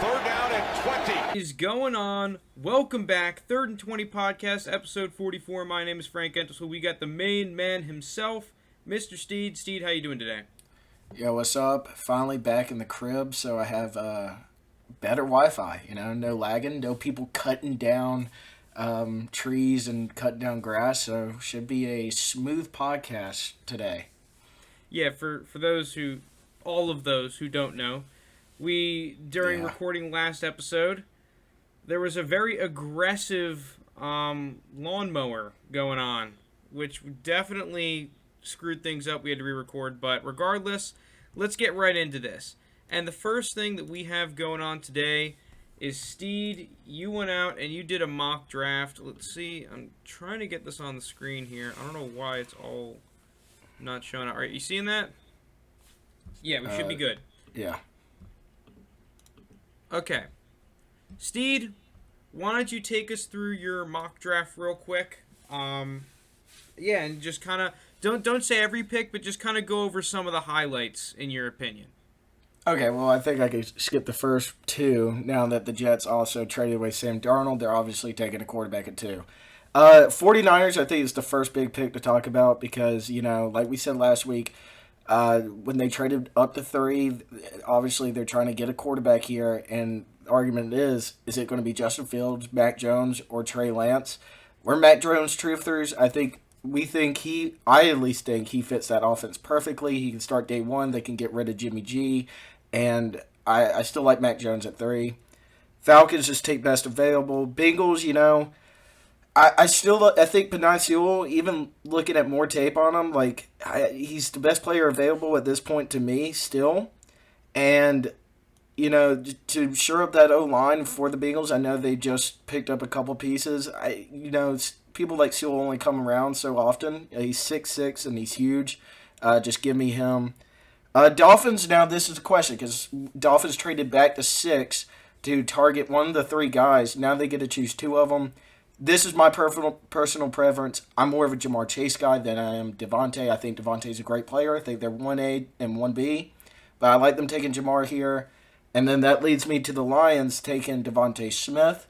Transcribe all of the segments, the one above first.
Third down and 20. What is going on? Welcome back. 3rd and 20 podcast, episode 44. My name is Frank Entwistle. We got the main man himself, Mr. Steed. Steed, how you doing today? Yo, what's up? Finally back in the crib, so I have better Wi-Fi. No lagging, no people cutting down trees and cutting down grass. So should be a smooth podcast today. Yeah, for all of those who don't know, during recording last episode, there was a very aggressive lawnmower going on, which definitely screwed things up. We had to re-record, but regardless, let's get right into this. And the first thing that we have going on today is Steed. You went out and you did a mock draft. Let's see. I'm trying to get this on the screen here. I don't know why it's all not showing up. All right, you seeing that? Yeah, we should be good. Yeah. Okay. Steed, why don't you take us through your mock draft real quick? And just kind of don't say every pick, but just kind of go over some of the highlights in your opinion. Okay, well, I think I could skip the first two now that the Jets also traded away Sam Darnold. They're obviously taking a quarterback at 2. 49ers, I think, is the first big pick to talk about because, like we said last week, when they traded up to 3, obviously they're trying to get a quarterback here, and the argument is it going to be Justin Fields, Mac Jones, or Trey Lance? We're Mac Jones truthers. I at least think he fits that offense perfectly. He can start day one. They can get rid of Jimmy G, and I still like Mac Jones at 3. Falcons just take best available. Bengals, I think Penei Sewell, even looking at more tape on him, he's the best player available at this point to me still. And, to shore up that O-line for the Bengals, I know they just picked up a couple pieces. People like Sewell only come around so often. He's 6'6", and he's huge. Just give me him. Dolphins, now this is a question, because Dolphins traded back to 6 to target one of the 3 guys. Now they get to choose 2 of them. This is my personal preference. I'm more of a Jamar Chase guy than I am Devonta. I think Devonta's a great player. I think they're 1A and 1B. But I like them taking Jamar here. And then that leads me to the Lions taking Devonta Smith.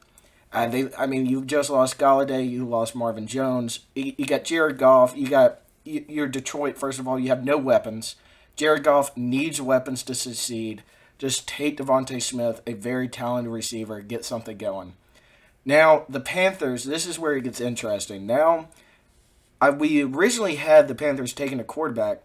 You just lost Galladay. You lost Marvin Jones. You got Jared Goff. You're Detroit, first of all. You have no weapons. Jared Goff needs weapons to succeed. Just take Devonta Smith, a very talented receiver, get something going. Now, the Panthers, this is where it gets interesting. Now, we originally had the Panthers taking a quarterback,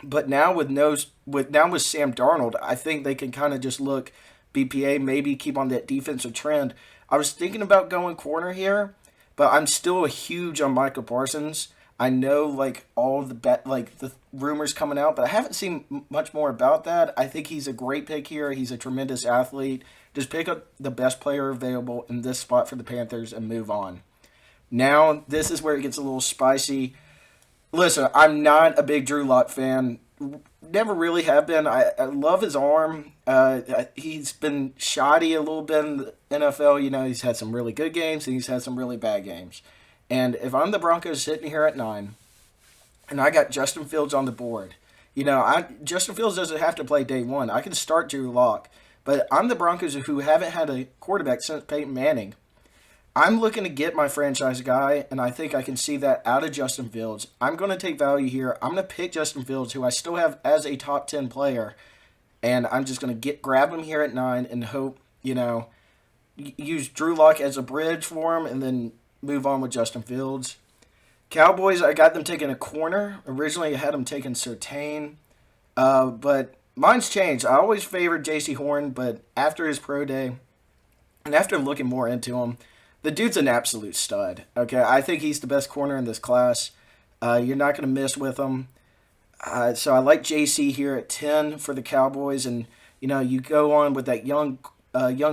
but now with Sam Darnold, I think they can kind of just look BPA, maybe keep on that defensive trend. I was thinking about going corner here, but I'm still huge on Micah Parsons. I know all the rumors coming out, but I haven't seen much more about that. I think he's a great pick here. He's a tremendous athlete. Just pick up the best player available in this spot for the Panthers and move on. Now, this is where it gets a little spicy. Listen, I'm not a big Drew Lock fan. Never really have been. I love his arm. He's been shoddy a little bit in the NFL. He's had some really good games and he's had some really bad games. And if I'm the Broncos sitting here at 9 and I got Justin Fields on the board, Justin Fields doesn't have to play day one. I can start Drew Lock. But I'm the Broncos who haven't had a quarterback since Peyton Manning. I'm looking to get my franchise guy, and I think I can see that out of Justin Fields. I'm going to take value here. I'm going to pick Justin Fields, who I still have as a top 10 player, and I'm just going to grab him here at 9 and hope, use Drew Lock as a bridge for him and then move on with Justin Fields. Cowboys, I got them taking a corner. Originally, I had them taking Surtain, but mine's changed. I always favored J.C. Horn, but after his pro day and after looking more into him, the dude's an absolute stud. Okay, I think he's the best corner in this class. You're not going to miss with him. So I like J.C. here at 10 for the Cowboys, and you go on with that young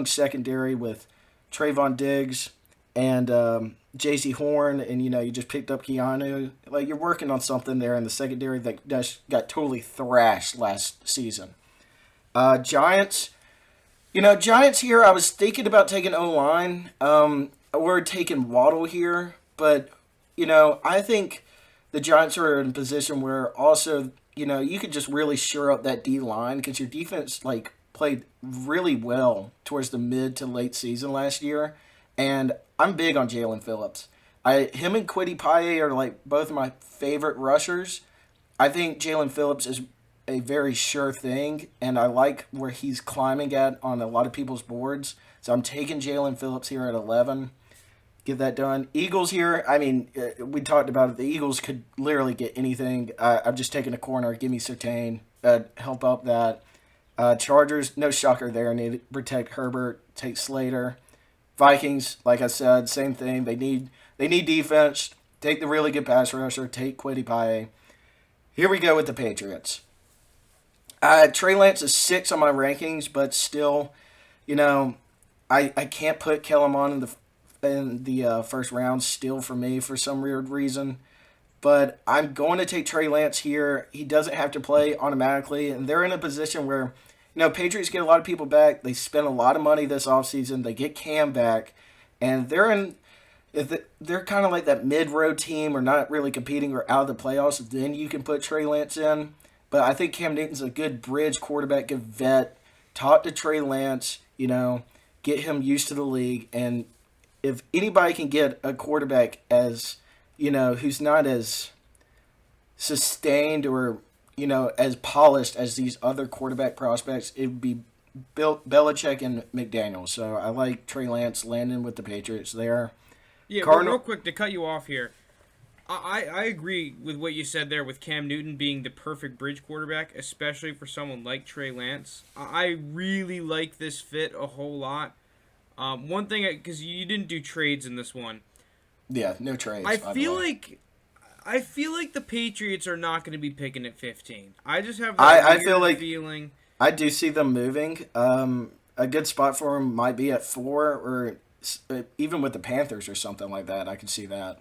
secondary with Trayvon Diggs and J.C. Horn, and you just picked up Keanu. You're working on something there in the secondary that got totally thrashed last season. Giants. Giants here, I was thinking about taking O-line. Or taking Waddle here. But, I think the Giants are in a position where also, you could just really shore up that D-line because your defense, played really well towards the mid to late season last year, and I'm big on Jalen Phillips. Him and Kwity Paye are like both of my favorite rushers. I think Jalen Phillips is a very sure thing, and I like where he's climbing at on a lot of people's boards. So I'm taking Jalen Phillips here at 11. Get that done. Eagles here, I mean, we talked about it. The Eagles could literally get anything. I'm just taking a corner. Give me Surtain. Help out that. Chargers, no shocker there. Need to protect Herbert. Take Slater. Vikings, like I said, same thing. They need defense. Take the really good pass rusher. Take Kwity Paye. Here we go with the Patriots. Trey Lance is 6 on my rankings, but still, I can't put Kellen on in the first round still for me for some weird reason. But I'm going to take Trey Lance here. He doesn't have to play automatically, and they're in a position where, Patriots get a lot of people back. They spend a lot of money this offseason. They get Cam back, and they're kind of like that mid-road team or not really competing or out of the playoffs. Then you can put Trey Lance in. But I think Cam Newton's a good bridge quarterback, good vet. Talk to Trey Lance, get him used to the league. And if anybody can get a quarterback as, who's not as sustained or, as polished as these other quarterback prospects, it would be Belichick and McDaniel. So I like Trey Lance landing with the Patriots there. Yeah, real quick to cut you off here. I agree with what you said there with Cam Newton being the perfect bridge quarterback, especially for someone like Trey Lance. I really like this fit a whole lot. One thing, because you didn't do trades in this one. Yeah, no trades. I feel like the Patriots are not going to be picking at 15. I just have that feeling. I do see them moving. A good spot for them might be at 4 or even with the Panthers or something like that. I can see that.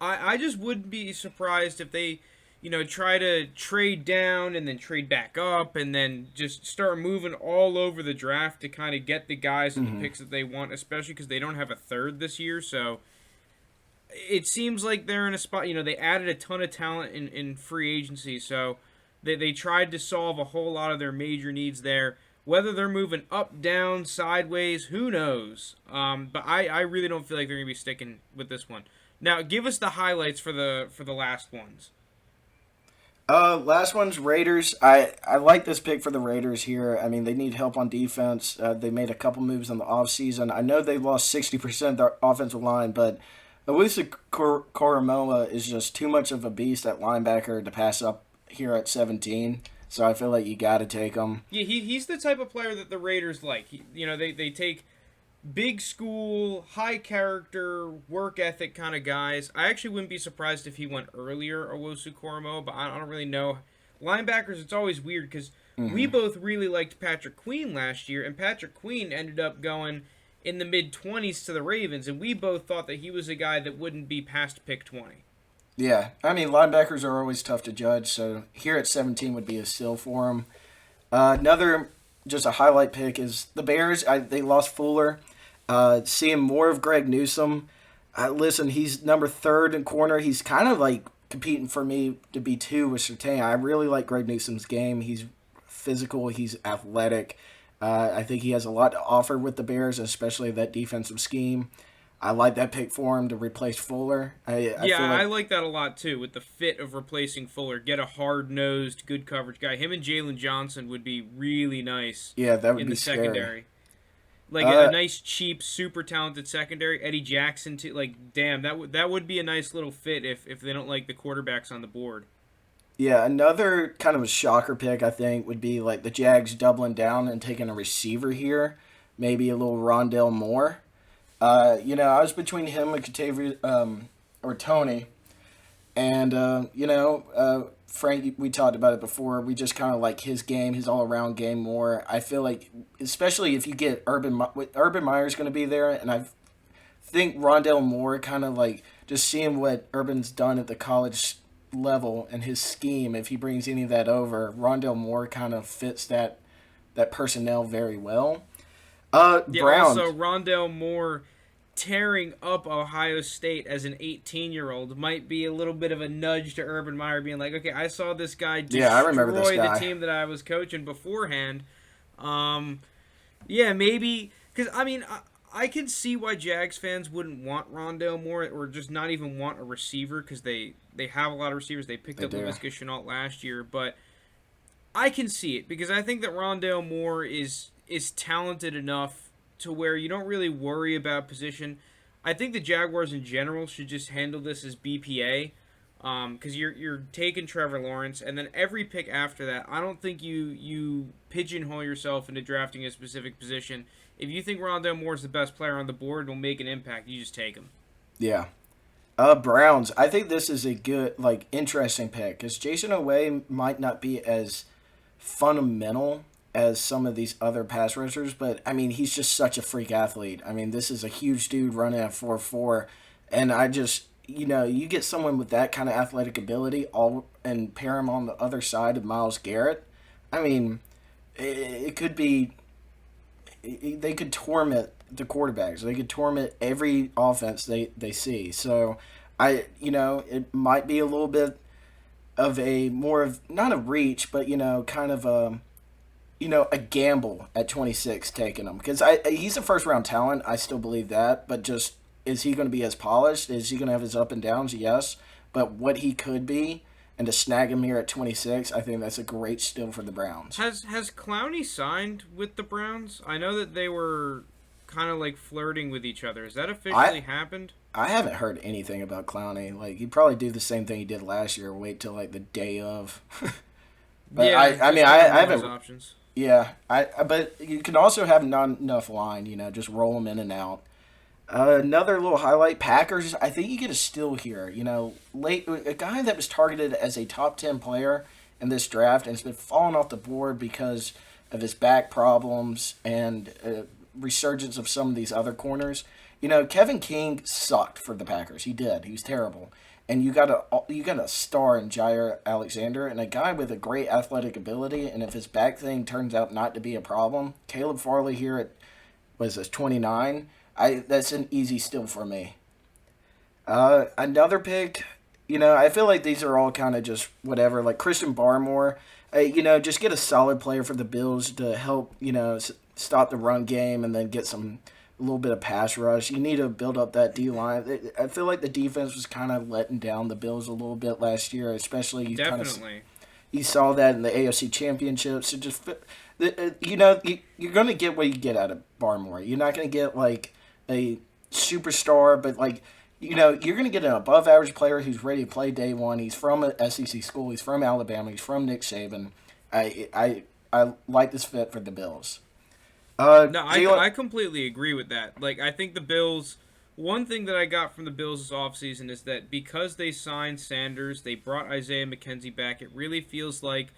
I just wouldn't be surprised if they, try to trade down and then trade back up and then just start moving all over the draft to kind of get the guys and the picks that they want, especially because they don't have a third this year. So it seems like they're in a spot, they added a ton of talent in free agency. So they tried to solve a whole lot of their major needs there. Whether they're moving up, down, sideways, who knows? But I really don't feel like they're going to be sticking with this one. Now, give us the highlights for the last ones. Last one's Raiders. I like this pick for the Raiders here. I mean, they need help on defense. They made a couple moves in the offseason. I know they lost 60% of their offensive line, but Owusu Koromoa is just too much of a beast at linebacker to pass up here at 17. So I feel like you got to take him. Yeah, he's the type of player that the Raiders like. They take big school, high character, work ethic kind of guys. I actually wouldn't be surprised if he went earlier, Owusu Koromoa, but I don't really know. Linebackers, it's always weird because we both really liked Patrick Queen last year, and Patrick Queen ended up going in the mid-20s to the Ravens, and we both thought that he was a guy that wouldn't be past pick 20. Yeah, I mean, linebackers are always tough to judge, so here at 17 would be a steal for him. Another, just a highlight pick is the Bears. They lost Fuller. Seeing more of Greg Newsome. Listen, he's number 3 in corner. He's kind of like competing for me to be 2 with Surtain. I really like Greg Newsome's game. He's physical. He's athletic. I think he has a lot to offer with the Bears, especially that defensive scheme. I like that pick for him to replace Fuller. I like that a lot too, with the fit of replacing Fuller. Get a hard-nosed, good coverage guy. Him and Jalen Johnson would be really nice. Yeah, that would in be the secondary. Scary. Like a nice, cheap, super talented secondary. Eddie Jackson too. Like, damn, that would be a nice little fit if they don't like the quarterbacks on the board. Yeah, another kind of a shocker pick, I think, would be like the Jags doubling down and taking a receiver here. Maybe a little Rondale Moore. I was between him and Kardarius or Toney. And, Frank, we talked about it before. We just kind of like his game, his all-around game more. I feel like, especially if you get Urban Meyer's going to be there, and I think Rondale Moore kind of like just seeing what Urban's done at the college level and his scheme, if he brings any of that over, Rondale Moore kind of fits that personnel very well. Brown. Also, Rondale Moore tearing up Ohio State as an 18-year-old might be a little bit of a nudge to Urban Meyer being like, okay, I saw this guy destroy I remember this guy. the team that I was coaching beforehand. Yeah, maybe because I can see why Jags fans wouldn't want Rondale Moore or just not even want a receiver because they have a lot of receivers. They picked up Laviska Shenault last year, but I can see it because I think that Rondale Moore is talented enough to where you don't really worry about position. I think the Jaguars in general should just handle this as BPA because you're taking Trevor Lawrence, and then every pick after that, I don't think you pigeonhole yourself into drafting a specific position. If you think Rondale Moore is the best player on the board and will make an impact, you just take him. Yeah. Browns. I think this is a good, interesting pick because Jason Oweh might not be as fundamental as some of these other pass rushers, but he's just such a freak athlete. This is a huge dude running at 4.4, and I just, you get someone with that kind of athletic ability and pair him on the other side of Myles Garrett. It could be, they could torment the quarterbacks. They could torment every offense they see. So it might be a little bit of a more of not a reach, but kind of a gamble at 26 taking him because he's a first round talent. I still believe that, but just is he going to be as polished? Is he going to have his up and downs? Yes, but what he could be, and to snag him here at 26, I think that's a great steal for the Browns. Has Clowney signed with the Browns? I know that they were kind of flirting with each other. Has that officially happened? I haven't heard anything about Clowney. He'd probably do the same thing he did last year, wait till the day of. But yeah, I haven't. Options. Yeah, but you can also have not enough line. Just roll them in and out. Another little highlight: Packers. I think you get a steal here. A guy that was targeted as a top 10 player in this draft and has been falling off the board because of his back problems and resurgence of some of these other corners. Kevin King sucked for the Packers. He did. He was terrible. And you got a star in Jair Alexander and a guy with a great athletic ability. And if his back thing turns out not to be a problem, Caleb Farley here at 29. That's an easy steal for me. Another pick. I feel like these are all kind of just whatever. Like Christian Barmore. Just get a solid player for the Bills to help. Stop the run game and then get a little bit of pass rush. You need to build up that D-line. I feel like the defense was kind of letting down the Bills a little bit last year, especially Definitely. You saw that in the AFC Championship. So just, you're going to get what you get out of Barmore. You're not going to get a superstar, but you're going to get an above-average player who's ready to play day one. He's from an SEC school. He's from Alabama. He's from Nick Saban. I like this fit for the Bills. No, I completely agree with that. I think the Bills, one thing that I got from the Bills this offseason is that because they signed Sanders, they brought Isaiah McKenzie back, it really feels like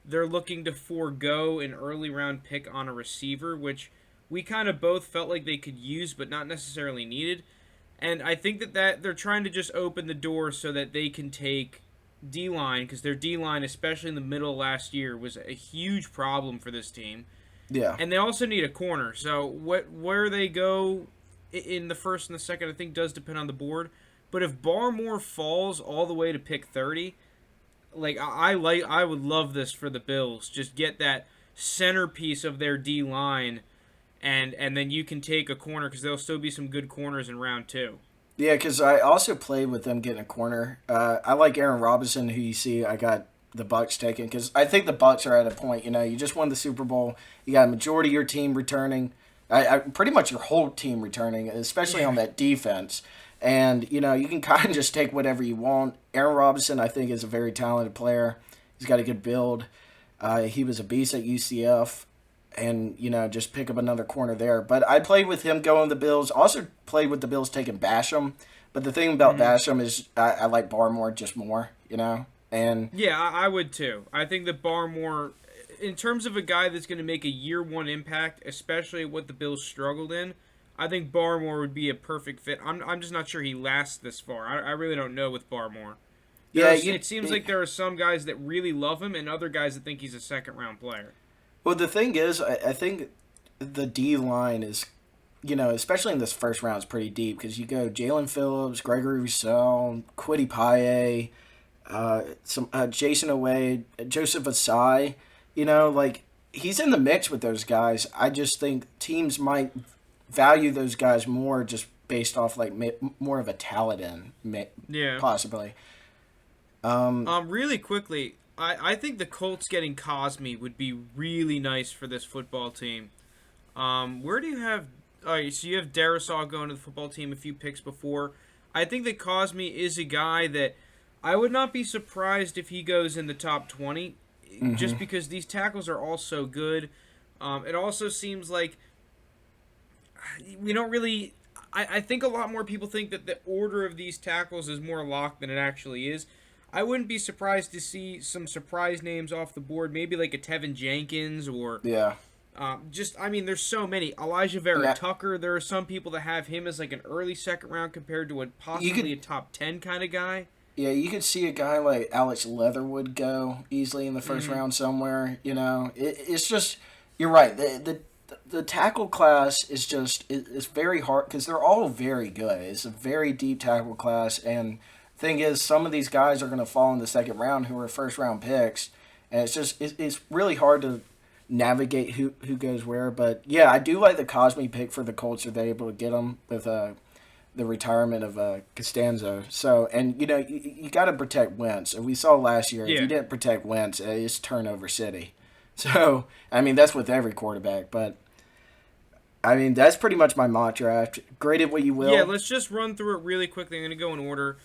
they're looking to forego an early round pick on a receiver, which we kind of both felt like they could use but not necessarily needed. And I think that they're trying to just open the door so that they can take D-line, because their D-line, especially in the middle of last year, was a huge problem for this team. Yeah. And they also need a corner. So where they go in the first and the second, I think, does depend on the board. But if Barmore falls all the way to pick 30, I would love this for the Bills. Just get that centerpiece of their D-line, and then you can take a corner because there'll still be some good corners in round 2. Yeah, because I also played with them getting a corner. I like Aaron Robinson, who you see I got the Bucs taking, because I think the Bucs are at a point, you just won the Super Bowl. You got a majority of your team returning. Pretty much your whole team returning, especially on that defense. And, you can kind of just take whatever you want. Aaron Robinson, I think, is a very talented player. He's got a good build. He was a beast at UCF. And, just pick up another corner there. But I played with him going the Bills. Also played with the Bills taking Basham. But the thing about Basham is I like Barmore just more, And yeah, I would too. I think that Barmore, in terms of a guy that's going to make a year one impact, especially what the Bills struggled in, I think Barmore would be a perfect fit. I'm just not sure he lasts this far. I really don't know with Barmore. It seems like there are some guys that really love him and other guys that think he's a second-round player. Well, the thing is, I think the D-line is, especially in this first round, is pretty deep because you go Jalen Phillips, Gregory Rousseau, Kwity Paye, some Jason Oweh, Joseph Asai. he's in the mix with those guys. I just think teams might value those guys more just based off like more of a talent possibly. Really quickly, I think the Colts getting Cosme would be really nice for this football team. Where do you have? All right, so you have Darisaw going to the football team a few picks before. I think that Cosme is a guy that I would not be surprised if he goes in the top 20, just because these tackles are all so good. It also seems like we don't really. I think a lot more people think that the order of these tackles is more locked than it actually is. I wouldn't be surprised to see some surprise names off the board, maybe like a Tevin Jenkins or there's so many. Elijah Vera Tucker. There are some people that have him as like an early second round compared to possibly a top 10 kind of guy. Yeah, you could see a guy like Alex Leatherwood go easily in the first round somewhere. It's just you're right. The tackle class is just it's very hard because they're all very good. It's a very deep tackle class, and thing is, some of these guys are going to fall in the second round who are first round picks, and it's really hard to navigate who goes where. But yeah, I do like the Cosme pick for the Colts. Are they able to get him with the retirement of Costanzo? So, and you got to protect Wentz. And we saw last year, if you didn't protect Wentz, it's turnover city. So, I mean, that's with every quarterback. But, I mean, that's pretty much my mock draft. Grade it what you will. Yeah, let's just run through it really quickly. I'm going to go in order.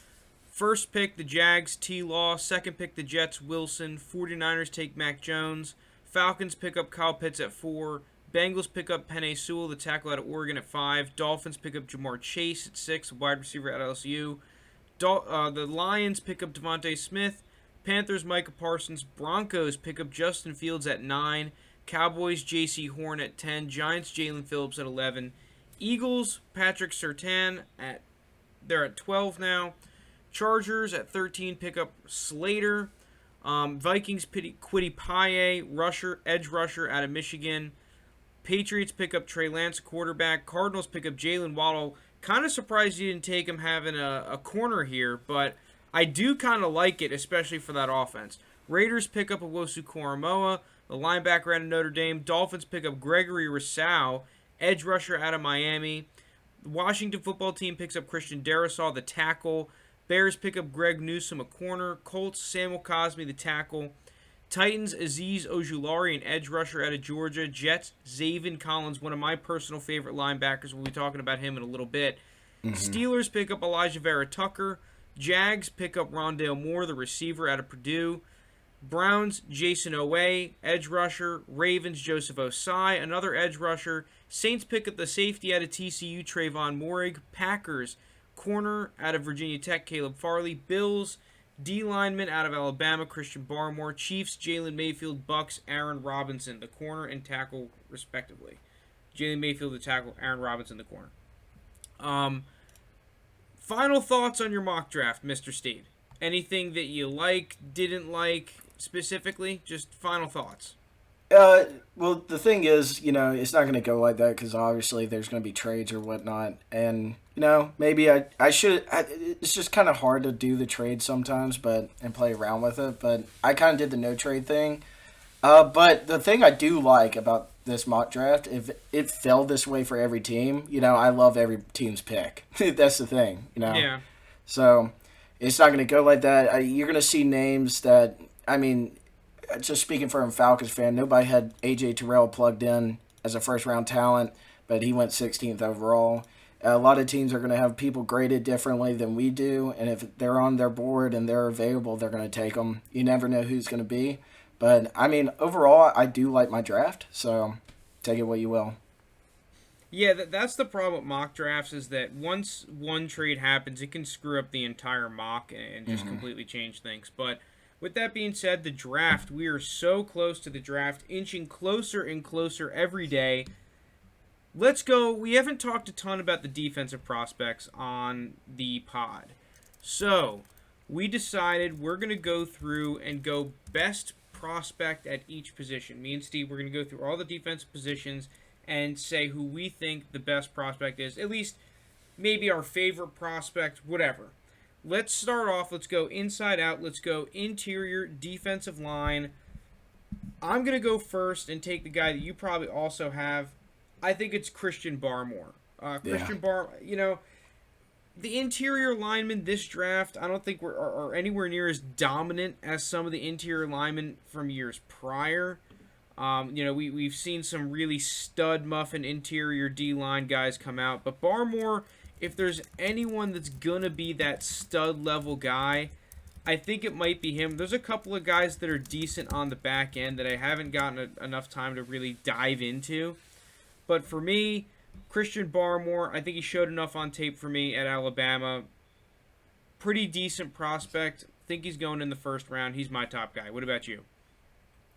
First pick, the Jags, T-Law. Second pick, the Jets, Wilson. 49ers take Mac Jones. Falcons pick up Kyle Pitts at 4. Bengals pick up Penei Sewell, the tackle out of Oregon, at 5. Dolphins pick up Jamar Chase at 6, wide receiver at LSU. The Lions pick up Devonta Smith. Panthers, Micah Parsons. Broncos pick up Justin Fields at 9. Cowboys, J.C. Horn at 10. Giants, Jalen Phillips at 11. Eagles, Patrick Surtain they're at 12 now. Chargers at 13 pick up Slater. Vikings, Kwity Paye, edge rusher out of Michigan. Patriots pick up Trey Lance, quarterback. Cardinals pick up Jaylen Waddle. Kind of surprised you didn't take him having a corner here, but I do kind of like it, especially for that offense. Raiders pick up Owusu Koramoah, the linebacker out of Notre Dame. Dolphins pick up Gregory Rousseau, edge rusher out of Miami. The Washington football team picks up Christian Darrisaw, the tackle. Bears pick up Greg Newsome, a corner. Colts, Samuel Cosme, the tackle. Titans, Azeez Ojulari, an edge rusher out of Georgia. Jets, Zaven Collins, one of my personal favorite linebackers. We'll be talking about him in a little bit. Steelers pick up Elijah Vera Tucker. Jags pick up Rondale Moore, the receiver out of Purdue. Browns, Jason Owe, edge rusher. Ravens, Joseph Osai, another edge rusher. Saints pick up the safety out of TCU, Trayvon Moehrig. Packers, corner out of Virginia Tech, Caleb Farley. Bills, D lineman out of Alabama, Christian Barmore. Chiefs, Jalen Mayfield. Bucks, Aaron Robinson, the corner and tackle, respectively. Jalen Mayfield, the tackle. Aaron Robinson, the corner. Final thoughts on your mock draft, Mr. Steed? Anything that you didn't like specifically? Just final thoughts. Well, the thing is, it's not going to go like that because obviously there's going to be trades or whatnot. And, maybe I should. It's just kind of hard to do the trade sometimes and play around with it. But I kind of did the no trade thing. But the thing I do like about this mock draft, if it fell this way for every team, I love every team's pick. That's the thing, Yeah. So it's not going to go like that. You're going to see names that, just speaking for a Falcons fan, nobody had A.J. Terrell plugged in as a first-round talent, but he went 16th overall. A lot of teams are going to have people graded differently than we do, and if they're on their board and they're available, they're going to take them. You never know who's going to be. But, overall, I do like my draft, so take it what you will. Yeah, that's the problem with mock drafts is that once one trade happens, it can screw up the entire mock and just completely change things. But with that being said, the draft, we are so close to the draft, inching closer and closer every day. Let's go. We haven't talked a ton about the defensive prospects on the pod. So we decided we're going to go through and go best prospect at each position. Me and Steve, we're going to go through all the defensive positions and say who we think the best prospect is. At least maybe our favorite prospect, whatever. Let's start off. Let's go inside out. Let's go interior defensive line. I'm going to go first and take the guy that you probably also have. I think it's Christian Barmore. The interior linemen this draft, I don't think are anywhere near as dominant as some of the interior linemen from years prior. We've seen some really stud muffin interior D-line guys come out, but Barmore, if there's anyone that's going to be that stud level guy, I think it might be him. There's a couple of guys that are decent on the back end that I haven't gotten enough time to really dive into. But for me, Christian Barmore, I think he showed enough on tape for me at Alabama. Pretty decent prospect. Think he's going in the first round. He's my top guy. What about you?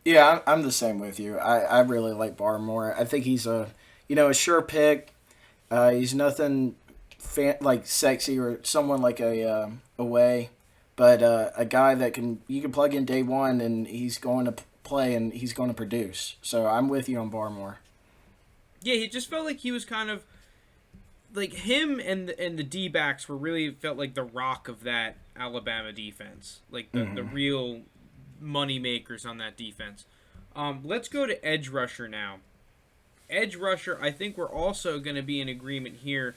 Yeah, I'm the same with you. I really like Barmore. I think he's a sure pick. He's nothing sexy or someone like a Away, but a guy that you can plug in day one and he's going to play and he's going to produce. So I'm with you on Barmore. Yeah, he just felt like he was kind of like him and the D-backs felt like the rock of that Alabama defense, like the real money makers on that defense. Let's go to edge rusher now. Edge rusher, I think we're also going to be in agreement here.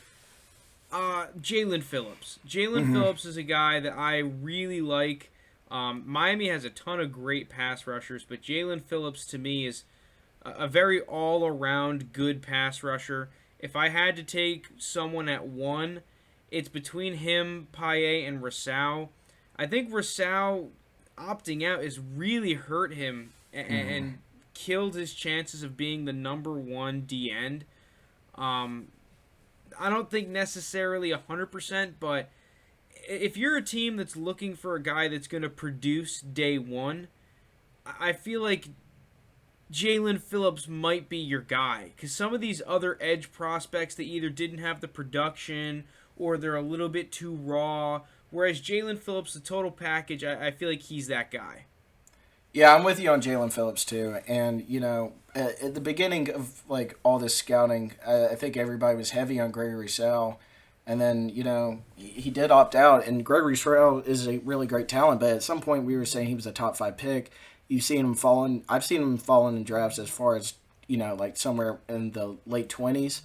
Jaylen Phillips. Jaylen Phillips is a guy that I really like. Miami has a ton of great pass rushers, but Jaylen Phillips to me is a very all-around good pass rusher. If I had to take someone at one, it's between him, Paye, and Rashod. I think Rashod opting out has really hurt him and killed his chances of being the number one D-end. I don't think necessarily 100%, but if you're a team that's looking for a guy that's going to produce day one, I feel like Jaylen Phillips might be your guy, because some of these other edge prospects, they either didn't have the production or they're a little bit too raw, whereas Jaylen Phillips, the total package, I feel like he's that guy. Yeah, I'm with you on Jaylen Phillips too. And, at the beginning of all this scouting, I think everybody was heavy on Gregory Sell. And then, he did opt out. And Gregory Sell is a really great talent, but at some point we were saying he was a top 5 pick. You've seen him falling. I've seen him falling in drafts as far as, somewhere in the late 20s.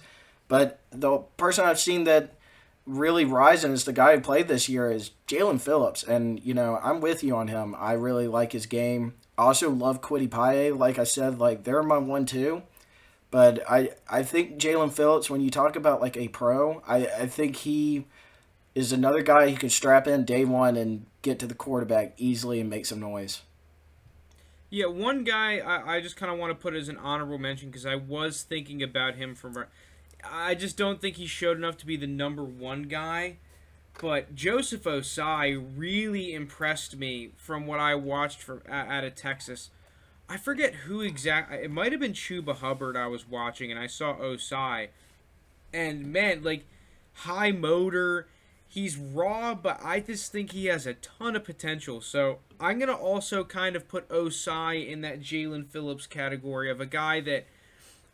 But the person I've seen that really rising is the guy who played this year is Jaylen Phillips. And, I'm with you on him. I really like his game. I also love Kwity Paye. Like I said, they're my 1-2. But I think Jaylen Phillips, when you talk about a pro, I think he is another guy who can strap in day one and get to the quarterback easily and make some noise. Yeah, one guy I just kind of want to put as an honorable mention because I was thinking about him I just don't think he showed enough to be the number one guy. But Joseph Osai really impressed me from what I watched out of Texas. I forget who exactly. It might have been Chuba Hubbard I was watching, and I saw Osai. And, man, high motor. He's raw, but I just think he has a ton of potential. So I'm going to also kind of put Osai in that Jaylen Phillips category of a guy that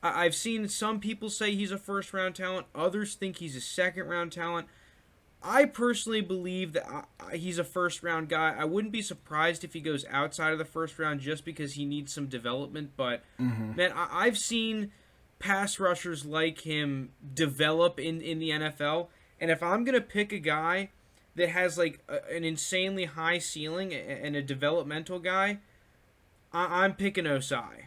I've seen some people say he's a first-round talent. Others think he's a second-round talent. I personally believe that he's a first-round guy. I wouldn't be surprised if he goes outside of the first round just because he needs some development. But, man, I've seen pass rushers like him develop in the NFL. And if I'm going to pick a guy that has, an insanely high ceiling and a developmental guy, I'm picking Osai.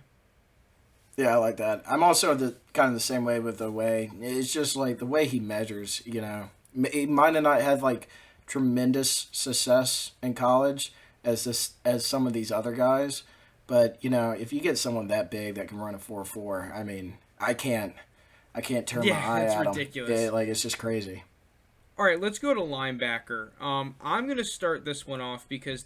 Yeah, I like that. I'm also kind of the same way with the way. It's just, the way he measures, He might have not had tremendous success in college as some of these other guys, but if you get someone that big that can run a 4.4, I mean, I can't turn my eye at him. Yeah, it's ridiculous. It's just crazy. All right, let's go to linebacker. I'm gonna start this one off because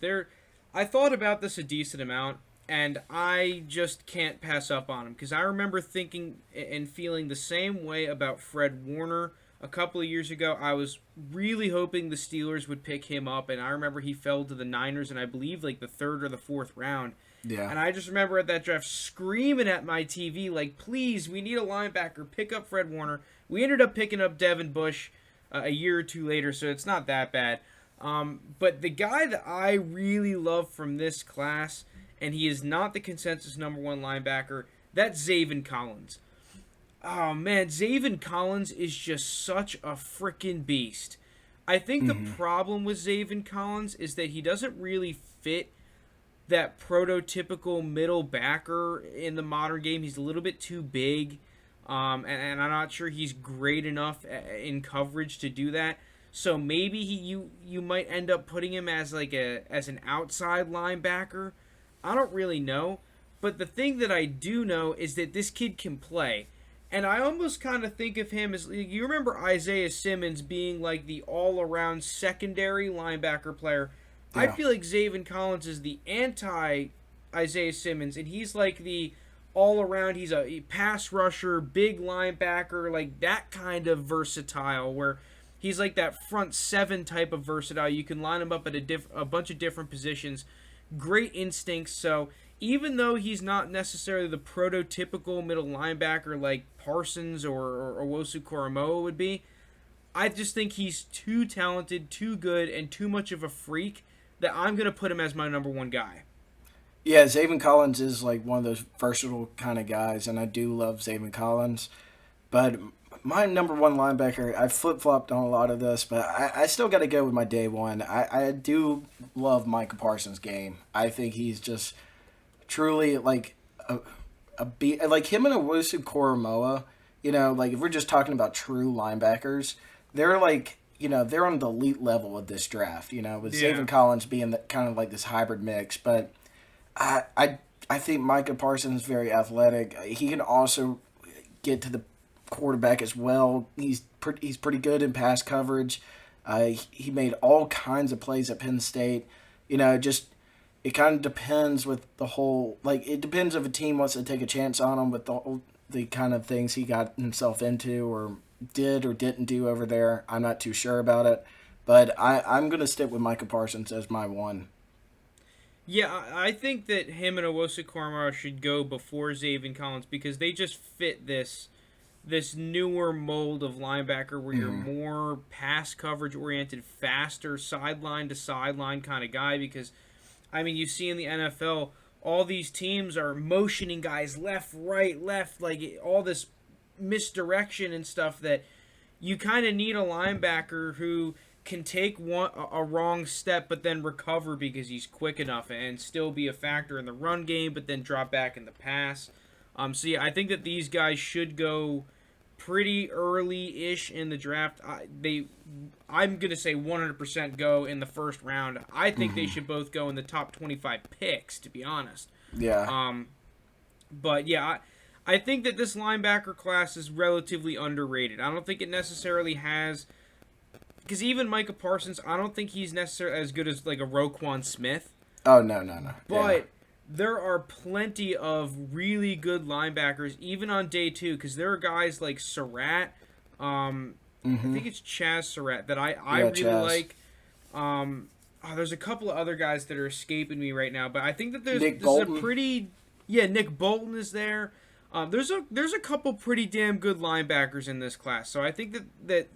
I thought about this a decent amount, and I just can't pass up on him because I remember thinking and feeling the same way about Fred Warner. A couple of years ago, I was really hoping the Steelers would pick him up, and I remember he fell to the Niners in, I believe, the 3rd or the 4th round. Yeah. And I just remember at that draft screaming at my TV, please, we need a linebacker, pick up Fred Warner. We ended up picking up Devin Bush a year or two later, so it's not that bad. But the guy that I really love from this class, and he is not the consensus number one linebacker. That's Zayvon Collins. Oh man, Zayvon Collins is just such a freaking beast. I think the problem with Zayvon Collins is that he doesn't really fit that prototypical middle backer in the modern game. He's a little bit too big, and I'm not sure he's great enough in coverage to do that. So maybe you might end up putting him as an outside linebacker. I don't really know, but the thing that I do know is that this kid can play. And I almost kind of think of him as, you remember Isaiah Simmons being like the all-around secondary linebacker player. Yeah. I feel like Zayvon Collins is the anti-Isaiah Simmons, and he's like the all-around, he's a pass rusher, big linebacker, like that kind of versatile, where he's like that front seven type of versatile. You can line him up at a bunch of different positions. Great instincts, so even though he's not necessarily the prototypical middle linebacker like Parsons or Owusu-Koramoah would be, I just think he's too talented, too good, and too much of a freak that I'm going to put him as my number one guy. Yeah, Zayvon Collins is like one of those versatile kind of guys, and I do love Zayvon Collins. But my number one linebacker, I flip-flopped on a lot of this, but I still got to go with my day one. I do love Micah Parsons' game. I think he's just truly like like him and Owusu-Koramoah, like if we're just talking about true linebackers, they're like, they're on the elite level of this draft, with Zayvon Collins being kind of like this hybrid mix. But I think Micah Parsons is very athletic. He can also get to the quarterback as well. He's pretty good in pass coverage. He made all kinds of plays at Penn State. It kind of depends with the whole, it depends if a team wants to take a chance on him with the kind of things he got himself into or did or didn't do over there. I'm not too sure about it, but I'm going to stick with Micah Parsons as my one. Yeah, I think that him and Owusu-Koramoah should go before Zayvon Collins because they just fit this newer mold of linebacker where you're more pass coverage oriented, faster, sideline to sideline kind of guy because you see in the NFL, all these teams are motioning guys left, right, left, like all this misdirection and stuff that you kind of need a linebacker who can take a wrong step but then recover because he's quick enough and still be a factor in the run game but then drop back in the pass. So yeah, I think that these guys should go pretty early-ish in the draft. I'm going to say 100% go in the first round. I think they should both go in the top 25 picks, to be honest. Yeah. But yeah, I think that this linebacker class is relatively underrated. I don't think it necessarily has, because even Micah Parsons, I don't think he's necessarily as good as like a Roquan Smith. Oh, no. But there are plenty of really good linebackers, even on day two, because there are guys like Surratt. I think it's Chaz Surratt that I really Chaz. like. There's a couple of other guys that are escaping me right now, but I think that Nick Bolton. Nick Bolton is there. There's a couple pretty damn good linebackers in this class, so I think that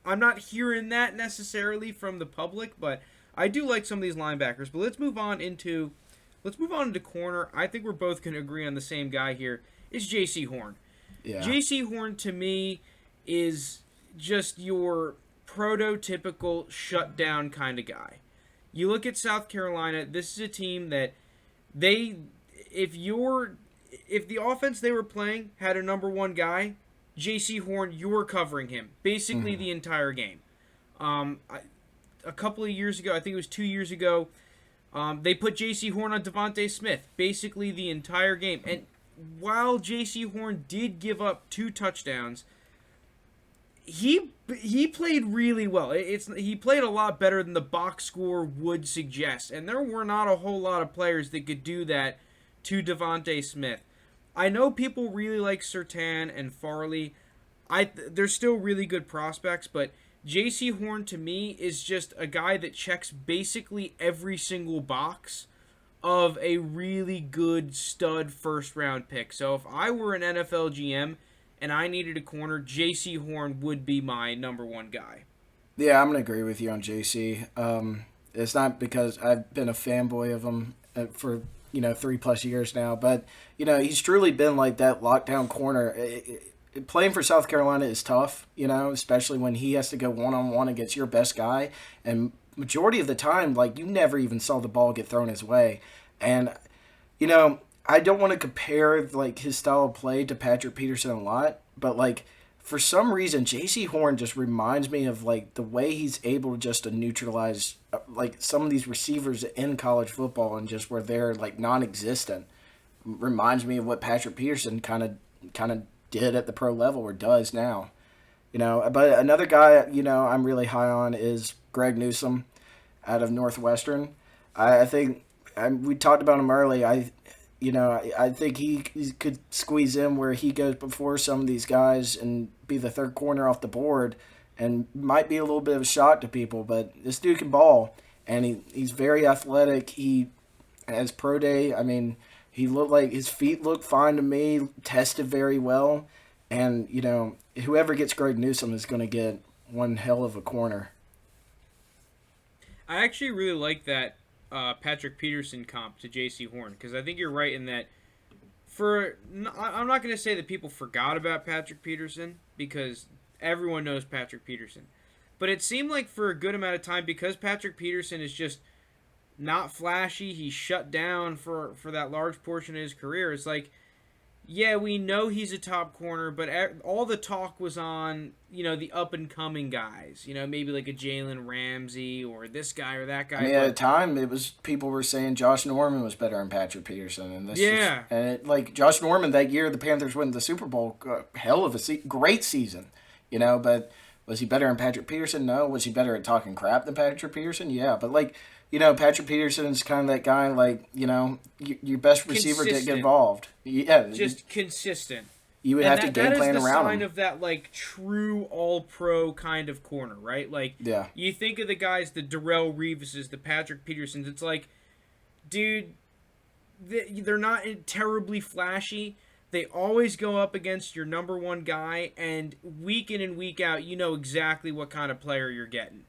I'm not hearing that necessarily from the public, but I do like some of these linebackers. But let's move on into corner. I think we're both going to agree on the same guy here. It's J.C. Horn. Yeah. J.C. Horn, to me, is just your prototypical shutdown kind of guy. You look at South Carolina, this is a team that if the offense they were playing had a number one guy, J.C. Horn, you're covering him basically the entire game. A couple of years ago, I think it was 2 years ago, they put J.C. Horn on Devonta Smith basically the entire game. And while J.C. Horn did give up 2 touchdowns, he played really well. He played a lot better than the box score would suggest. And there were not a whole lot of players that could do that to Devonta Smith. I know people really like Surtain and Farley. They're still really good prospects, but J.C. Horn to me is just a guy that checks basically every single box of a really good stud first round pick. So if I were an NFL GM and I needed a corner, J.C. Horn would be my number one guy. Yeah, I'm going to agree with you on J.C. It's not because I've been a fanboy of him for 3+ years now. But, he's truly been like that lockdown corner. Playing for South Carolina is tough, especially when he has to go one-on-one against your best guy. And majority of the time, like, you never even saw the ball get thrown his way. And, I don't want to compare, like, his style of play to Patrick Peterson a lot, but, like, for some reason, J.C. Horn just reminds me of, like, the way he's able just to neutralize, like, some of these receivers in college football and just where they're, like, non-existent. Reminds me of what Patrick Peterson kind of did at the pro level or does now. But another guy, I'm really high on is Greg Newsome out of Northwestern. I think we talked about him early. I think he could squeeze in where he goes before some of these guys and be the third corner off the board, and might be a little bit of a shock to people. But this dude can ball, and he's very athletic. He has pro day. I mean, he looked like his feet looked fine to me. Tested very well, and whoever gets Greg Newsome is going to get one hell of a corner. I actually really like that Patrick Peterson comp to J.C. Horn, because I think you're right in that I'm not going to say that people forgot about Patrick Peterson, because everyone knows Patrick Peterson. But it seemed like for a good amount of time, because Patrick Peterson is just not flashy, he's shut down for that large portion of his career. It's like, yeah, we know he's a top corner, but all the talk was on, the up-and-coming guys. Maybe like a Jalen Ramsey or this guy or that guy. I mean, at the time, people were saying Josh Norman was better than Patrick Peterson. And Josh Norman, that year the Panthers went to the Super Bowl, hell of a great season, but was he better than Patrick Peterson? No. Was he better at talking crap than Patrick Peterson? Yeah, but Patrick Peterson's kind of that guy, your best receiver didn't get involved. Yeah. Just consistent. You would have to game plan around him. That is the sign of that, true all-pro kind of corner, right? Yeah. You think of the guys, the Darrelle Reeveses, the Patrick Petersons, it's like, dude, they're not terribly flashy. They always go up against your number one guy, and week in and week out, you know exactly what kind of player you're getting.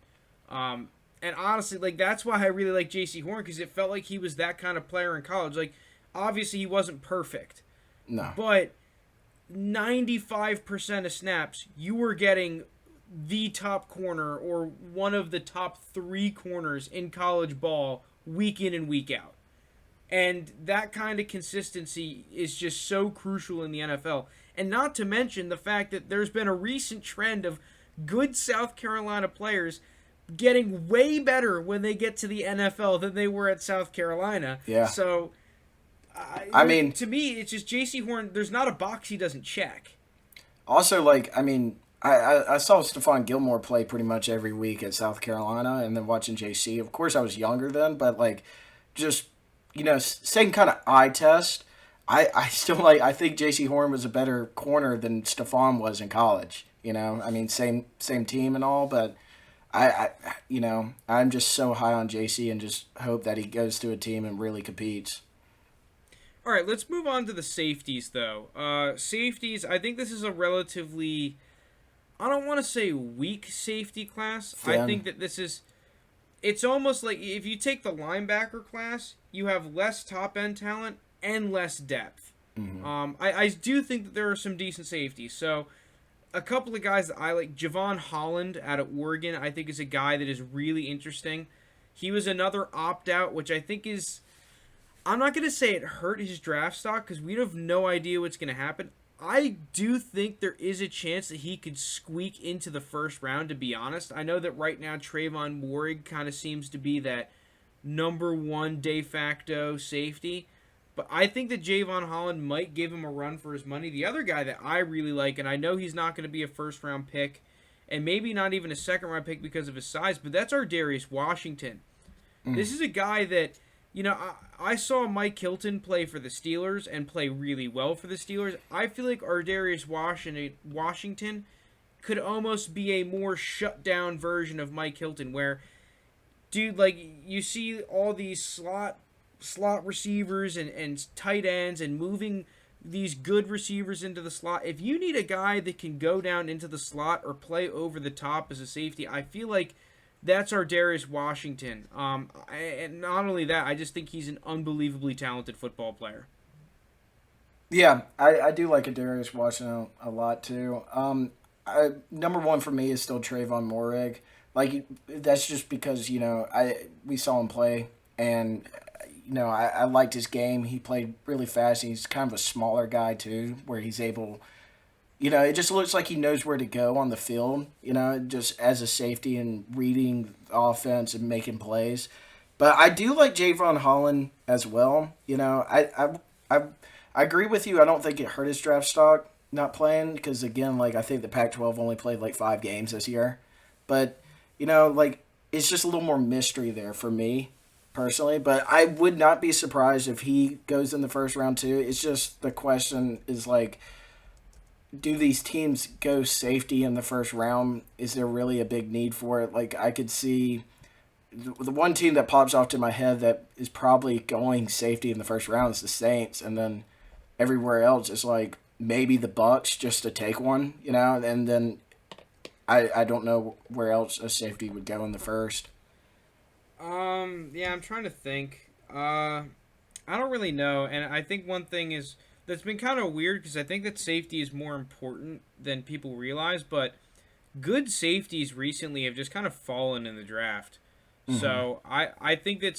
And honestly, that's why I really like J.C. Horn, because it felt like he was that kind of player in college. Obviously he wasn't perfect. No. But 95% of snaps, you were getting the top corner or one of the top 3 corners in college ball week in and week out. And that kind of consistency is just so crucial in the NFL. And not to mention the fact that there's been a recent trend of good South Carolina players getting way better when they get to the NFL than they were at South Carolina. Yeah. So, I mean, to me, it's just J.C. Horn. There's not a box he doesn't check. Also, I saw Stephon Gilmore play pretty much every week at South Carolina, and then watching J.C. Of course, I was younger then, but just same kind of eye test. I still I think J.C. Horn was a better corner than Stephon was in college. Same team and all, but. I'm just so high on JC and just hope that he goes to a team and really competes. All right, let's move on to the safeties, though. Safeties, I think this is a relatively, I don't want to say weak safety class. Thin. I think that it's almost like if you take the linebacker class, you have less top-end talent and less depth. Mm-hmm. I do think that there are some decent safeties, so... A couple of guys that I like, Javon Holland out of Oregon, I think is a guy that is really interesting. He was another opt-out, which I think is... I'm not going to say it hurt his draft stock, because we have no idea what's going to happen. I do think there is a chance that he could squeak into the first round, to be honest. I know that right now Trayvon Moehrig kind of seems to be that number one de facto safety. But I think that Javon Holland might give him a run for his money. The other guy that I really like, and I know he's not going to be a first-round pick, and maybe not even a second-round pick because of his size, but that's Kardarius Washington. This is a guy that, I saw Mike Hilton play for the Steelers and play really well for the Steelers. I feel like Kardarius Washington could almost be a more shut-down version of Mike Hilton, where, dude, you see all these slot receivers and tight ends and moving these good receivers into the slot. If you need a guy that can go down into the slot or play over the top as a safety, I feel like that's our Darius Washington. And not only that, I just think he's an unbelievably talented football player. Yeah, I do like Kardarius Washington a lot too. Number one for me is still Trayvon Moehrig. Like that's just because we saw him play, and I liked his game. He played really fast. He's kind of a smaller guy too, where he's able. It just looks like he knows where to go on the field. Just as a safety and reading the offense and making plays. But I do like Javon Holland as well. I agree with you. I don't think it hurt his draft stock not playing because, again, I think the Pac-12 only played 5 games this year. But, it's just a little more mystery there for me personally. But I would not be surprised if he goes in the first round too. It's just the question is, do these teams go safety in the first round? Is there really a big need for it? I could see the one team that pops off to my head that is probably going safety in the first round is the Saints, and then everywhere else is maybe the Bucks just to take one, and then I don't know where else a safety would go in the first. Yeah, I'm trying to think. I don't really know, and I think one thing is that's been kind of weird because I think that safety is more important than people realize, but good safeties recently have just kind of fallen in the draft. Mm-hmm. So I think that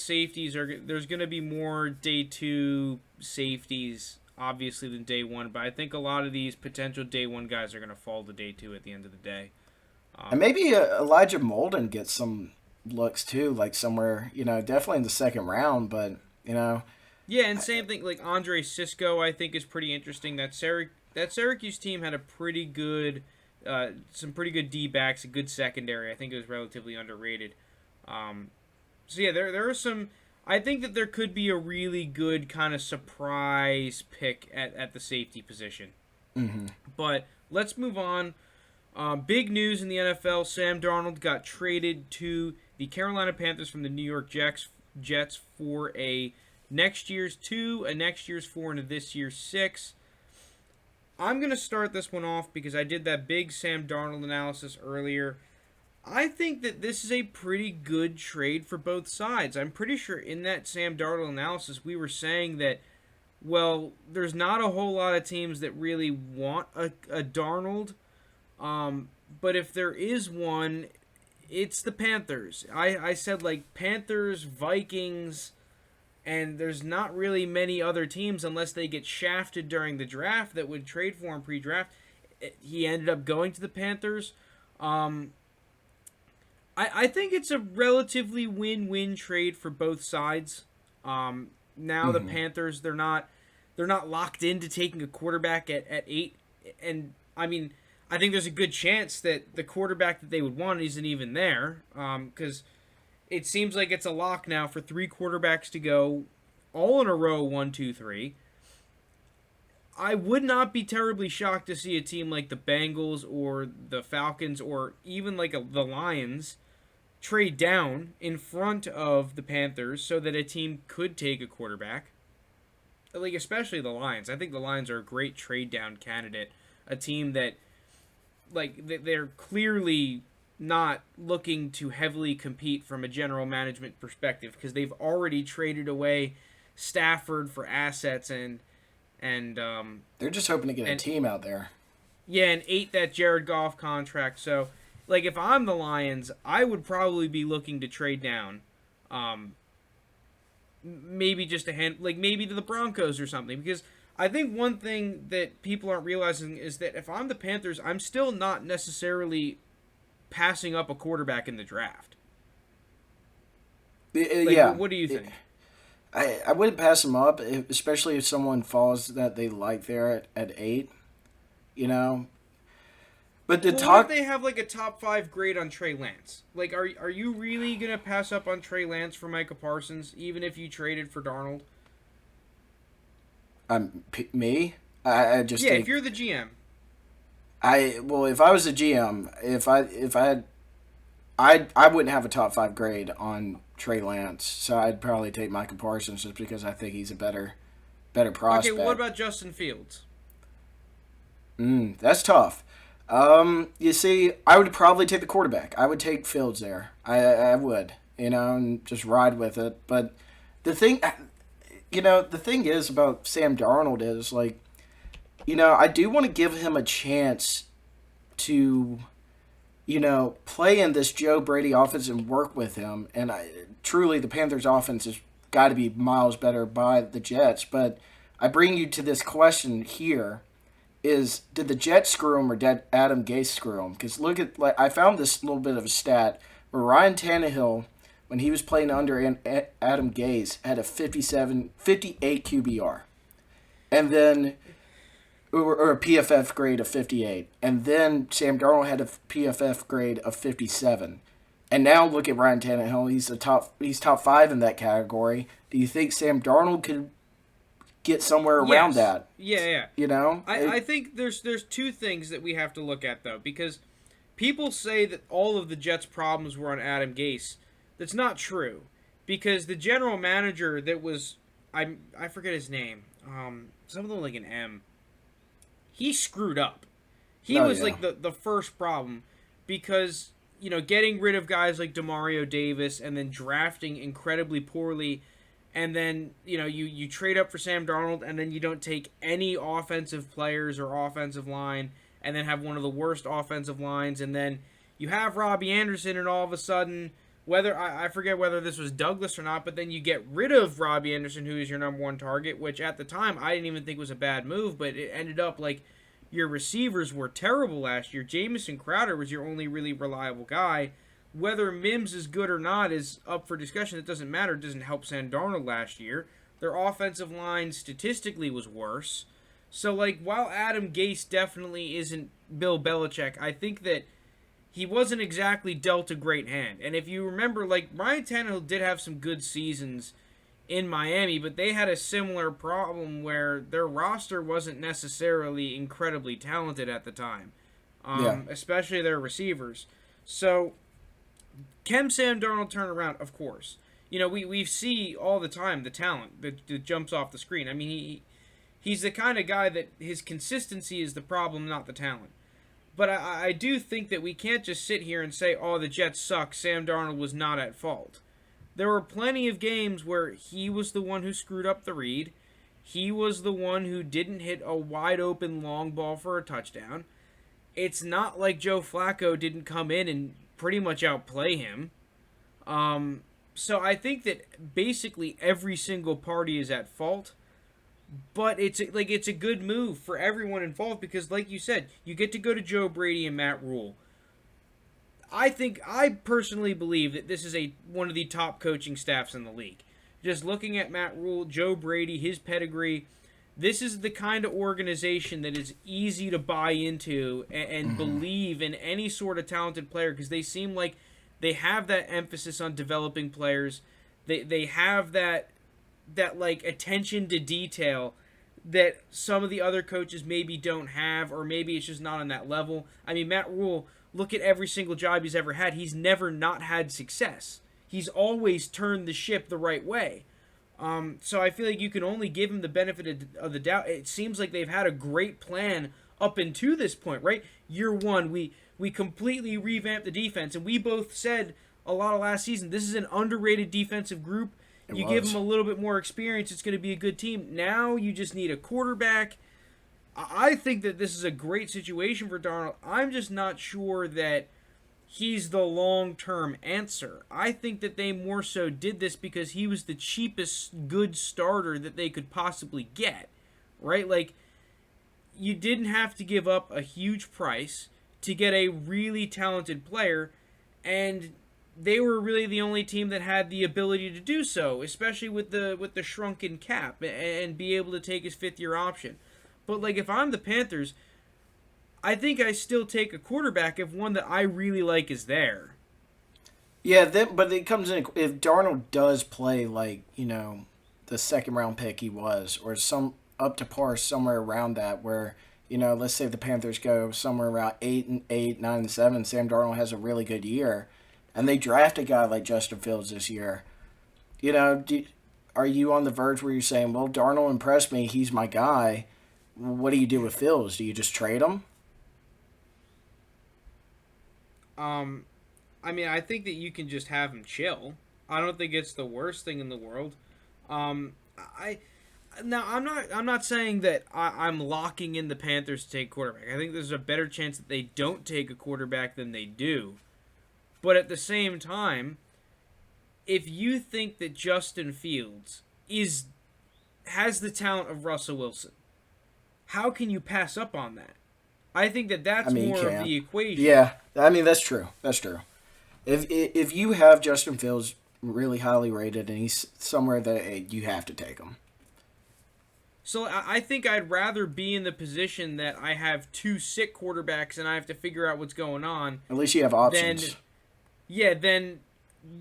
there's going to be more day 2 safeties obviously than day 1, but I think a lot of these potential day 1 guys are going to fall to day 2 at the end of the day. And maybe Elijah Molden gets some looks too, somewhere, definitely in the second round, but, Yeah, and same thing, Andre Sisco I think is pretty interesting. That Syracuse team had a pretty good, some pretty good D-backs, a good secondary. I think it was relatively underrated. So yeah, there are some. I think that there could be a really good kind of surprise pick at the safety position. Mm-hmm. But let's move on. Big news in the NFL: Sam Darnold got traded to the Carolina Panthers from the New York Jets for a next year's 2, a next year's 4, and a this year's 6. I'm gonna start this one off because I did that big Sam Darnold analysis earlier. I think that this is a pretty good trade for both sides. I'm pretty sure in that Sam Darnold analysis we were saying that, well, there's not a whole lot of teams that really want a Darnold, but if there is one, it's the Panthers. I said Panthers, Vikings, and there's not really many other teams unless they get shafted during the draft that would trade for him pre-draft. He ended up going to the Panthers. I think it's a relatively win-win trade for both sides. Now the Panthers, they're not locked into taking a quarterback at 8, and I mean I think there's a good chance that the quarterback that they would want isn't even there, because it seems like it's a lock now for 3 quarterbacks to go all in a row, 1, 2, 3. I would not be terribly shocked to see a team like the Bengals or the Falcons or even the Lions trade down in front of the Panthers so that a team could take a quarterback. Especially the Lions. I think the Lions are a great trade down candidate. A team that, they're clearly not looking to heavily compete from a general management perspective because they've already traded away Stafford for assets and they're just hoping to get a team out there. Yeah, and 8 that Jared Goff contract. So, if I'm the Lions, I would probably be looking to trade down. Maybe just maybe to the Broncos or something. Because I think one thing that people aren't realizing is that if I'm the Panthers, I'm still not necessarily passing up a quarterback in the draft. Yeah. What do you think? I wouldn't pass them up, especially if someone falls that they like there at 8, But what if they have a top 5 grade on Trey Lance? Are you really gonna pass up on Trey Lance for Micah Parsons, even if you traded for Darnold? Me? I just think, if you're the GM. If I was the GM, I wouldn't have a top 5 grade on Trey Lance, so I'd probably take Micah Parsons just because I think he's a better prospect. Okay, what about Justin Fields? That's tough. You see, I would probably take the quarterback. I would take Fields there. I would, and just ride with it. But the thing, the thing is about Sam Darnold is like, I do want to give him a chance to, play in this Joe Brady offense and work with him. And truly, the Panthers offense has got to be miles better by the Jets. But I bring you to this question here. Did the Jets screw him or did Adam Gase screw him? Because I found this little bit of a stat where Ryan Tannehill, when he was playing under Adam Gase, had a 58 QBR. And then, or a PFF grade of 58. And then Sam Darnold had a PFF grade of 57. And now look at Ryan Tannehill. He's top 5 in that category. Do you think Sam Darnold could get somewhere around that? Yeah. I think there's two things that we have to look at, though, because people say that all of the Jets' problems were on Adam Gase. That's not true, because the general manager that was, I forget his name, something like an M, he screwed up. He was like the first problem, because, getting rid of guys like Demario Davis and then drafting incredibly poorly. And then, you trade up for Sam Darnold, and then you don't take any offensive players or offensive line, and then have one of the worst offensive lines. And then you have Robbie Anderson, and all of a sudden, I forget whether this was Douglas or not, but then you get rid of Robbie Anderson, who is your number one target, which at the time I didn't even think was a bad move, but it ended up like your receivers were terrible last year. Jamison Crowder was your only really reliable guy. Whether Mims is good or not is up for discussion. It doesn't matter. It doesn't help Sam Darnold last year. Their offensive line statistically was worse. So, while Adam Gase definitely isn't Bill Belichick, I think that he wasn't exactly dealt a great hand. And if you remember, Ryan Tannehill did have some good seasons in Miami, but they had a similar problem where their roster wasn't necessarily incredibly talented at the time, especially their receivers. So, can Sam Darnold turn around? Of course. We see all the time the talent that jumps off the screen. I mean, he's the kind of guy that his consistency is the problem, not the talent. But I do think that we can't just sit here and say, oh, the Jets suck, Sam Darnold was not at fault. There were plenty of games where he was the one who screwed up the read. He was the one who didn't hit a wide open long ball for a touchdown. It's not like Joe Flacco didn't come in and pretty much outplay him. So I think that basically every single party is at fault. But it's a good move for everyone involved because, like you said, you get to go to Joe Brady and Matt Rule. I personally believe that this is one of the top coaching staffs in the league. Just looking at Matt Rule, Joe Brady, his pedigree, this is the kind of organization that is easy to buy into and believe in any sort of talented player because they seem like they have that emphasis on developing players. They have that attention to detail that some of the other coaches maybe don't have, or maybe it's just not on that level. I mean, Matt Rule, look at every single job he's ever had. He's never not had success. He's always turned the ship the right way. So I feel like you can only give him the benefit of the doubt. It seems like they've had a great plan up until this point, right? Year one, we completely revamped the defense, and we both said a lot of last season, this is an underrated defensive group. You give them a little bit more experience, it's going to be a good team. Now you just need a quarterback. I think that this is a great situation for Darnold. I'm just not sure that he's the long-term answer. I think that they more so did this because he was the cheapest good starter that they could possibly get, right? You didn't have to give up a huge price to get a really talented player, and they were really the only team that had the ability to do so, especially with the shrunken cap and be able to take his fifth-year option. But if I'm the Panthers, I think I still take a quarterback if one that I really like is there. Yeah, but it comes in if Darnold does play the second-round pick he was, or some up to par somewhere around that, where let's say the Panthers go somewhere around 8-8, 9-7. Sam Darnold has a really good year. And they draft a guy like Justin Fields this year. Are you on the verge where you're saying, well, Darnold impressed me, he's my guy. What do you do with Fields? Do you just trade him? I mean, I think that you can just have him chill. I don't think it's the worst thing in the world. Um, I Now I'm not saying that I'm locking in the Panthers to take quarterback. I think there's a better chance that they don't take a quarterback than they do. But at the same time, if you think that Justin Fields has the talent of Russell Wilson, how can you pass up on that? I think that that's more of the equation. Yeah, I mean that's true. That's true. If you have Justin Fields really highly rated and he's somewhere that you have to take him. So I think I'd rather be in the position that I have two sick quarterbacks and I have to figure out what's going on. At least you have options. Then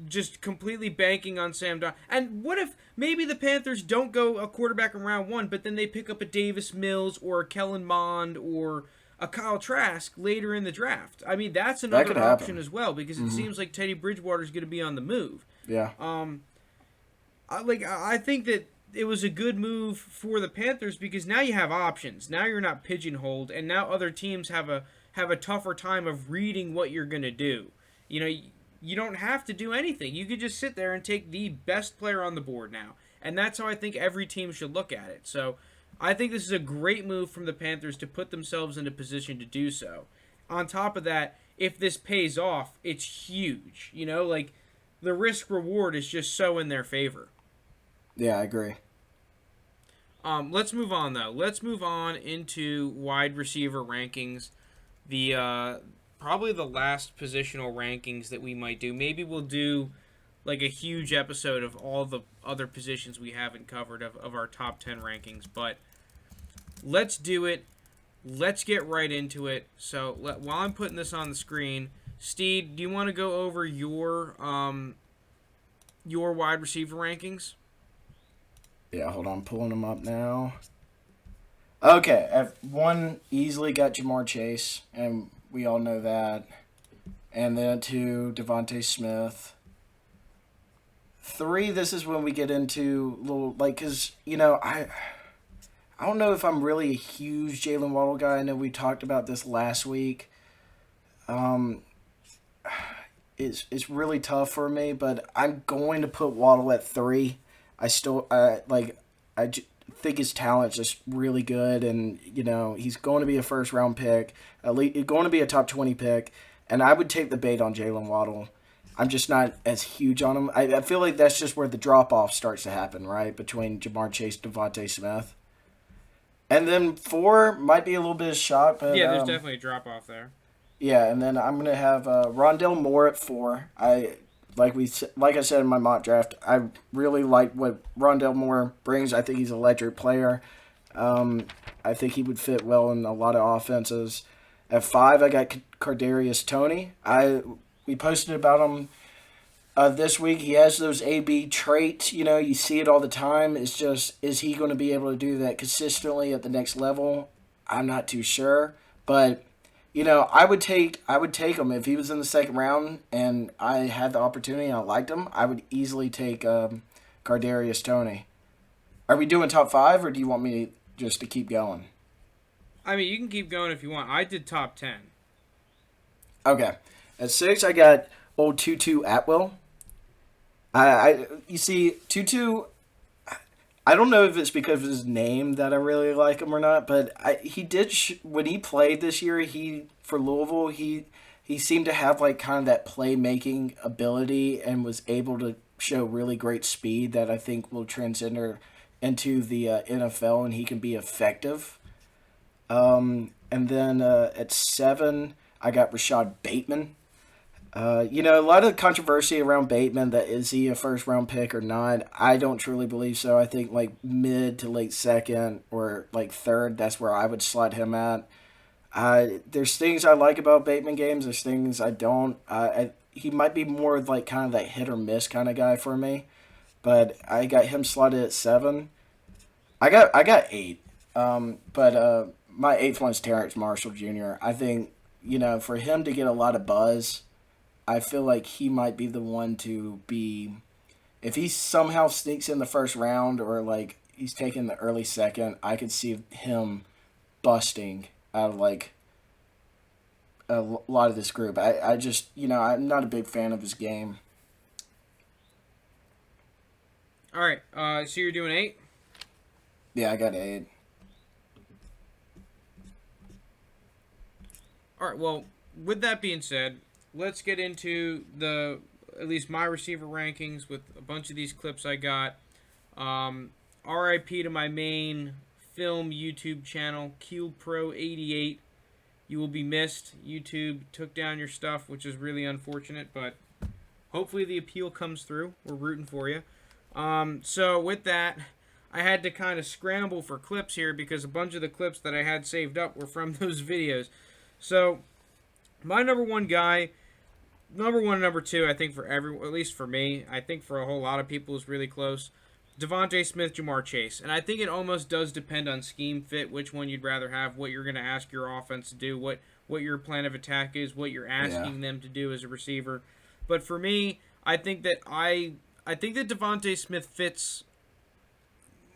just completely banking on Sam Darnold. And what if maybe the Panthers don't go a quarterback in round 1, but then they pick up a Davis Mills or a Kellen Mond or a Kyle Trask later in the draft? I mean, that's another option as well, because it seems like Teddy Bridgewater's going to be on the move. Yeah. I think that it was a good move for the Panthers because now you have options. Now you're not pigeonholed, and now other teams have a tougher time of reading what you're going to do. You know, you don't have to do anything. You could just sit there and take the best player on the board now. And that's how I think every team should look at it. So I think this is a great move from the Panthers to put themselves in a position to do so. On top of that, if this pays off, it's huge. You know, like the risk reward is just so in their favor. Yeah, I agree. Let's move on, though. Let's move on into wide receiver rankings. The probably the last positional rankings that we might do. Maybe we'll do like a huge episode of all the other positions we haven't covered of our top 10 rankings. But let's do it. Let's get right into it. So while I'm putting this on the screen, Steed, do you want to go over your wide receiver rankings? Yeah, hold on. I'm pulling them up now. Okay, at 1, easily got Jamar Chase, and we all know that. And then 2, Devonta Smith. 3, this is when we get into little, like, because, you know, I don't know if I'm really a huge Jaylen Waddle guy. I know we talked about this last week. It's really tough for me, but I'm going to put Waddle at 3. I think his talent's just really good, and you know he's going to be a first-round pick, at least going to be a top 20 pick, and I would take the bait on Jaylen Waddle. I'm just not as huge on him. I feel like that's just where the drop-off starts to happen, right, between Jamar Chase and Devonta Smith. And then 4 might be a little bit of shock, but yeah, there's definitely a drop-off there. Yeah, and then I'm gonna have Rondale Moore at 4. Like I said in my mock draft, I really like what Rondale Moore brings. I think he's an electric player. I think he would fit well in a lot of offenses. At 5, I got Kardarius Toney. We posted about him this week. He has those AB traits. You know, you see it all the time. It's just, is he going to be able to do that consistently at the next level? I'm not too sure, but. You know, I would take him if he was in the second round and I had the opportunity and I liked him. I would easily take Kardarius Toney. Are we doing top 5 or do you want me just to keep going? I mean, you can keep going if you want. I did top 10. Okay, at 6 I got old Tutu Atwell. You see Tutu. I don't know if it's because of his name that I really like him or not, but he did when he played this year. For Louisville, he seemed to have like kind of that playmaking ability and was able to show really great speed that I think will transcend into the NFL and he can be effective. And then at 7, I got Rashod Bateman. You know, a lot of controversy around Bateman, that is he a first-round pick or not. I don't truly believe so. I think like mid to late second or like third, that's where I would slot him at. There's things I like about Bateman games. There's things I don't. He might be more like kind of that hit or miss kind of guy for me, but I got him slotted at 7. I got 8, but my 8th one's Terrence Marshall Jr. I think, you know, for him to get a lot of buzz, I feel like he might be the one to be, if he somehow sneaks in the first round or like he's taking the early second, I could see him busting out of like lot of this group. I just, I'm not a big fan of his game. All right, so you're doing 8? Yeah, I got 8. All right, well, with that being said, let's get into at least my receiver rankings with a bunch of these clips I got. RIP to my main film YouTube channel, QPro88. You will be missed. YouTube took down your stuff, which is really unfortunate, but hopefully the appeal comes through. We're rooting for you. So with that, I had to kind of scramble for clips here because a bunch of the clips that I had saved up were from those videos. So my number one guy, number one and number two, I think for everyone, at least for me, I think for a whole lot of people is really close. Devonta Smith, Jamar Chase. And I think it almost does depend on scheme fit, which one you'd rather have, what you're going to ask your offense to do, what your plan of attack is, what you're asking them to do as a receiver. But for me, I think that Devonta Smith fits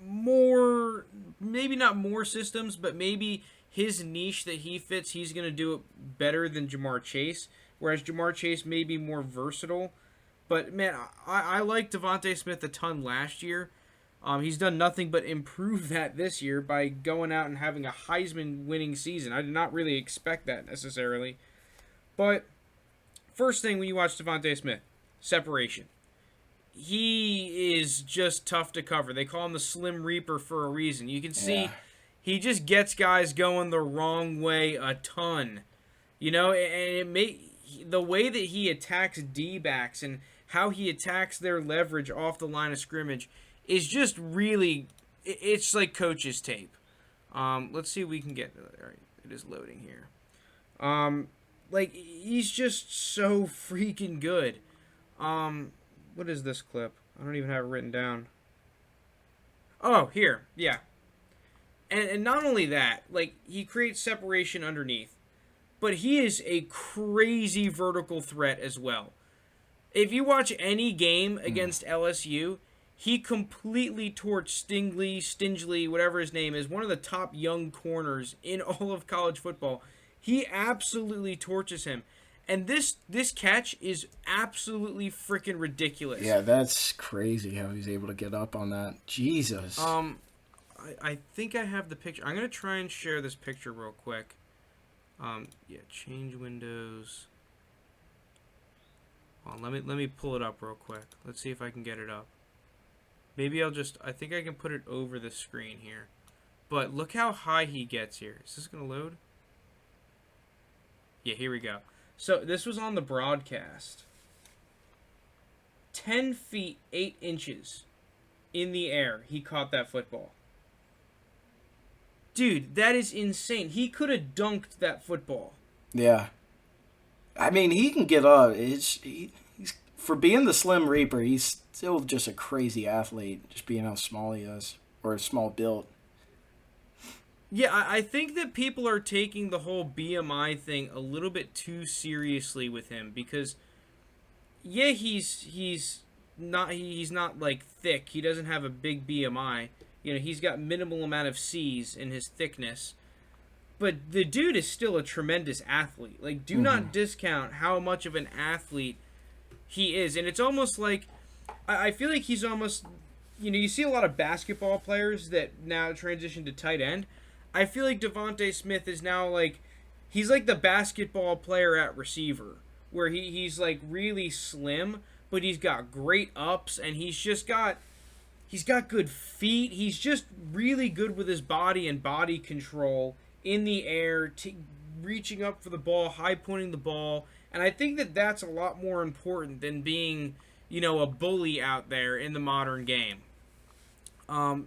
more, maybe not more systems, but maybe his niche that he fits, he's going to do it better than Jamar Chase, whereas Jamar Chase may be more versatile. But, man, I liked Devonta Smith a ton last year. He's done nothing but improve that this year by going out and having a Heisman-winning season. I did not really expect that necessarily. But first thing when you watch Devonta Smith, separation. He is just tough to cover. They call him the Slim Reaper for a reason. You can see he just gets guys going the wrong way a ton. And the way that he attacks D-backs and how he attacks their leverage off the line of scrimmage is just really, it's like coach's tape. Let's see if we can get, all right, it is loading here. He's just so freaking good. What is this clip? I don't even have it written down. Oh, here, yeah. And not only that, he creates separation underneath, but he is a crazy vertical threat as well. If you watch any game against LSU, he completely torched Stingley, whatever his name is, one of the top young corners in all of college football. He absolutely torches him. And this catch is absolutely freaking ridiculous. Yeah, that's crazy how he's able to get up on that. Jesus. I think I have the picture. I'm going to try and share this picture real quick. Change windows. Let me pull it up real quick. Let's see if I can get it up. Maybe I think I can put it over the screen here. But look how high he gets here. Is this going to load? Yeah, here we go. So this was on the broadcast. 10 feet, 8 inches in the air, he caught that football. Dude, that is insane. He could have dunked that football. Yeah. I mean, he can get up. He's for being the Slim Reaper, he's still just a crazy athlete, just being how small he is, or small build. Yeah, I think that people are taking the whole BMI thing a little bit too seriously with him because, yeah, he's not thick. He doesn't have a big BMI. He's got minimal amount of C's in his thickness. But the dude is still a tremendous athlete. Do not discount how much of an athlete he is. And it's almost like, I feel like he's almost, you see a lot of basketball players that now transition to tight end. I feel like Devonta Smith is now he's like the basketball player at receiver, where he's really slim, but he's got great ups, and he's got good feet. He's just really good with his body and body control in the air, reaching up for the ball, high pointing the ball. And I think that that's a lot more important than being, a bully out there in the modern game.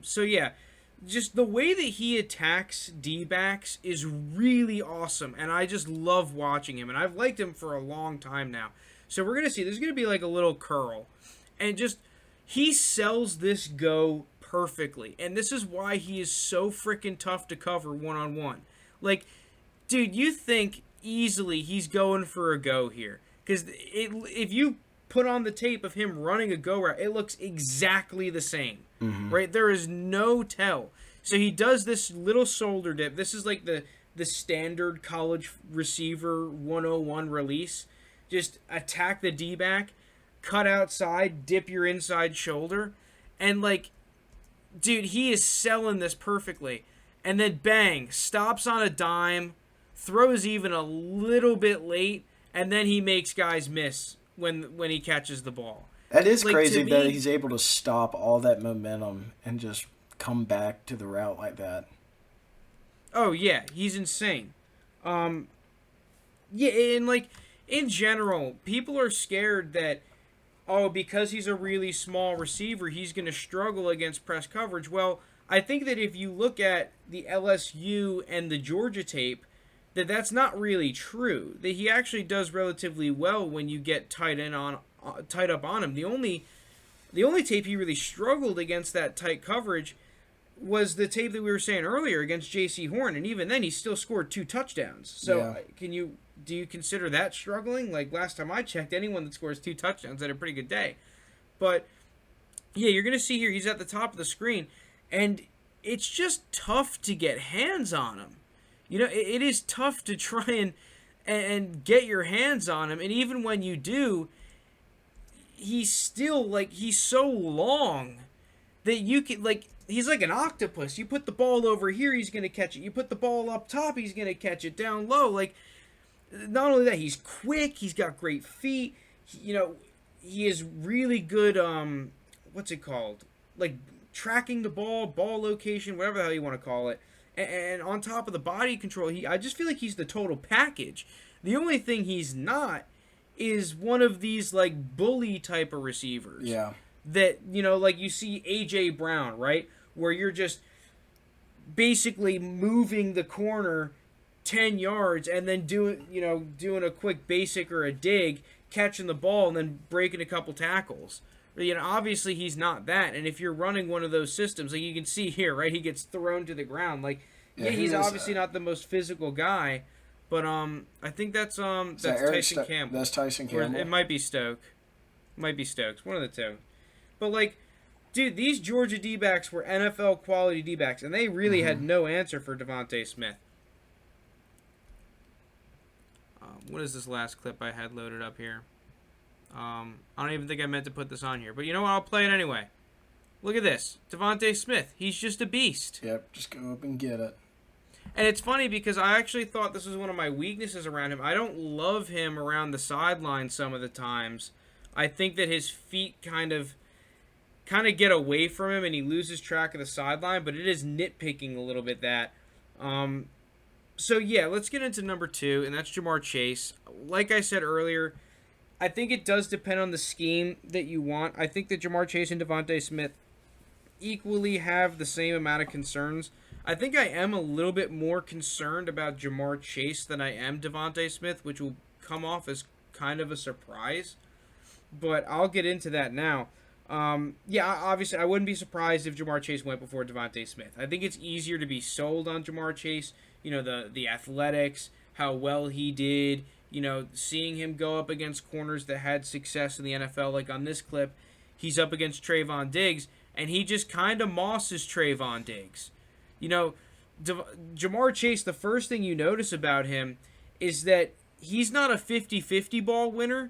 So yeah, just the way that he attacks D-backs is really awesome, and I just love watching him, and I've liked him for a long time now. So we're going to see, there's going to be a little curl, and just, he sells this go perfectly, and this is why he is so freaking tough to cover one-on-one. Dude, you think easily he's going for a go here, because if you put on the tape of him running a go route, it looks exactly the same. Right? There is no tell. So he does this little shoulder dip. This is the the standard college receiver 101 release. Just attack the D-back, cut outside, dip your inside shoulder, and like, dude, he is selling this perfectly. And then bang, stops on a dime, throws even a little bit late, and then he makes guys miss when he catches the ball. That is like, crazy that he's able to stop all that momentum and just come back to the route like that. Oh, yeah, he's insane. Yeah, and like, in general, people are scared that, oh, because he's a really small receiver, he's going to struggle against press coverage. Well, I think that if you look at the LSU and the Georgia tape, that's not really true. That he actually does relatively well when you get tight up on him. The only tape he really struggled against that tight coverage was the tape that we were saying earlier against J.C. Horn, and even then he still scored 2 touchdowns. So do you consider that struggling? Like, last time I checked, anyone that scores 2 touchdowns had a pretty good day. But yeah, you're going to see here he's at the top of the screen, and it's just tough to get hands on him. You know, it is tough to try and get your hands on him, and even when you do, he's still, like, he's so long that you can, like, he's like an octopus. You put the ball over here, he's going to catch it. You put the ball up top, he's going to catch it down low. Like, not only that, he's quick, he's got great feet. He is really good, what's it called? Like, tracking the ball location, whatever the hell you want to call it. And on top of the body control, I just feel like he's the total package. The only thing he's not is one of these, like, bully type of receivers. Yeah. That, like you see A.J. Brown, right? Where you're just basically moving the corner 10 yards and then doing a quick basic or a dig, catching the ball, and then breaking a couple tackles. Obviously he's not that, and if you're running one of those systems, like you can see here, right, he gets thrown to the ground. Like, he's obviously not the most physical guy, but I think that's Tyson Campbell. That's Tyson Campbell. Or it might be Stokes. One of the two. But like, dude, these Georgia D-backs were NFL quality D-backs, and they really had no answer for Devonta Smith. What is this last clip I had loaded up here? I don't even think I meant to put this on here, but you know what? I'll play it anyway. Look at this. Devonta Smith. He's just a beast. Yep, just go up and get it. And it's funny because I actually thought this was one of my weaknesses around him. I don't love him around the sideline some of the times. I think that his feet kind of get away from him and he loses track of the sideline, but it is nitpicking a little bit that. So yeah, let's get into number 2, and that's Ja'Marr Chase. Like I said earlier, I think it does depend on the scheme that you want. I think that Ja'Marr Chase and Devonta Smith equally have the same amount of concerns. I think I am a little bit more concerned about Ja'Marr Chase than I am Devonta Smith, which will come off as kind of a surprise. But I'll get into that now. Obviously, I wouldn't be surprised if Ja'Marr Chase went before Devonta Smith. I think it's easier to be sold on Ja'Marr Chase. The athletics, how well he did. Seeing him go up against corners that had success in the NFL, like on this clip, he's up against Trayvon Diggs, and he just kind of mosses Trayvon Diggs. Ja'Marr Chase, the first thing you notice about him is that he's not a 50-50 ball winner,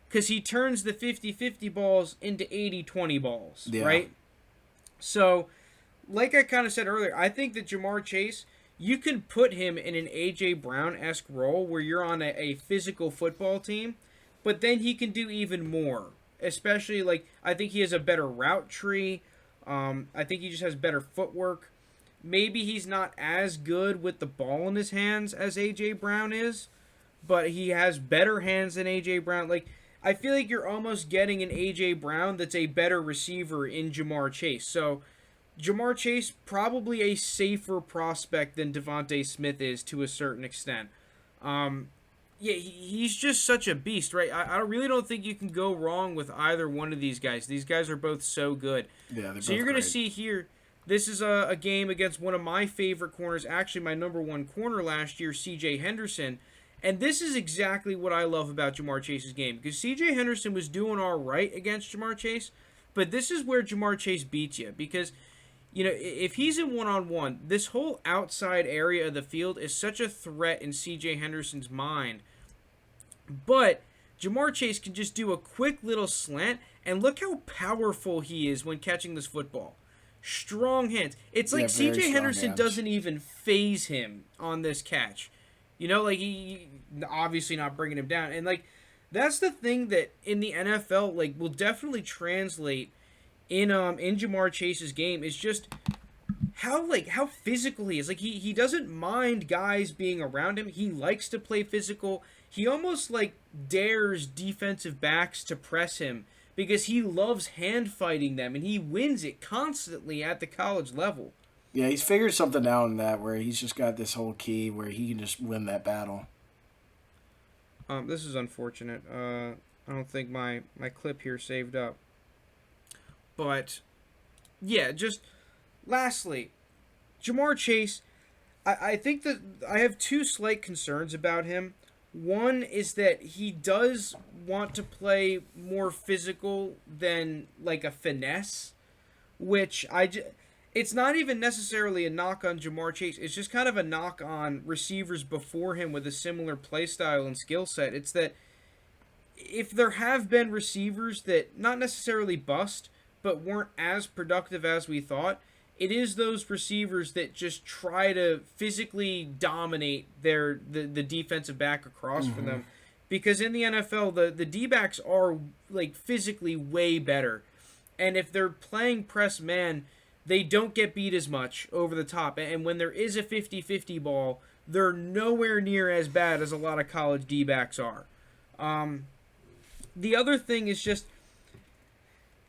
because he turns the 50-50 balls into 80-20 balls, right? So, like I kind of said earlier, I think that Ja'Marr Chase, you can put him in an A.J. Brown-esque role where you're on a physical football team, but then he can do even more. Especially, like, I think he has a better route tree. I think he just has better footwork. Maybe he's not as good with the ball in his hands as A.J. Brown is, but he has better hands than A.J. Brown. Like, I feel like you're almost getting an A.J. Brown that's a better receiver in Ja'Marr Chase. So, Ja'Marr Chase, probably a safer prospect than Devonta Smith is to a certain extent. He's just such a beast, right? I really don't think you can go wrong with either one of these guys. These guys are both so good. Yeah, they're so you're going to see here, this is a game against one of my favorite corners, actually my number 1 corner last year, C.J. Henderson. And this is exactly what I love about Ja'Marr Chase's game. Because C.J. Henderson was doing all right against Ja'Marr Chase, but this is where Ja'Marr Chase beats you. Because You know, if he's in one-on-one, this whole outside area of the field is such a threat in C.J. Henderson's mind. But Ja'Marr Chase can just do a quick little slant, and look how powerful he is when catching this football. Strong hands. It's like C.J. Henderson doesn't even phase him on this catch. You know, like, he obviously not bringing him down. And, like, that's the thing that in the NFL, like, will definitely translate in Ja'Marr Chase's game is just how physical he is. Like, he doesn't mind guys being around him. He likes to play physical. He almost like dares defensive backs to press him because he loves hand fighting them, and he wins it constantly at the college level. Yeah, he's figured something out in that where he's just got this whole key where he can just win that battle. This is unfortunate. I don't think my clip here saved up. But, yeah, just lastly, Ja'Marr Chase, I think that I have two slight concerns about him. One is that he does want to play more physical than, like, a finesse, which it's not even necessarily a knock on Ja'Marr Chase. It's just kind of a knock on receivers before him with a similar play style and skill set. It's that if there have been receivers that not necessarily bust, but weren't as productive as we thought, it is those receivers that just try to physically dominate the defensive back across for them. Because in the NFL, the D-backs are, like, physically way better. And if they're playing press man, they don't get beat as much over the top. And when there is a 50-50 ball, they're nowhere near as bad as a lot of college D-backs are. The other thing is just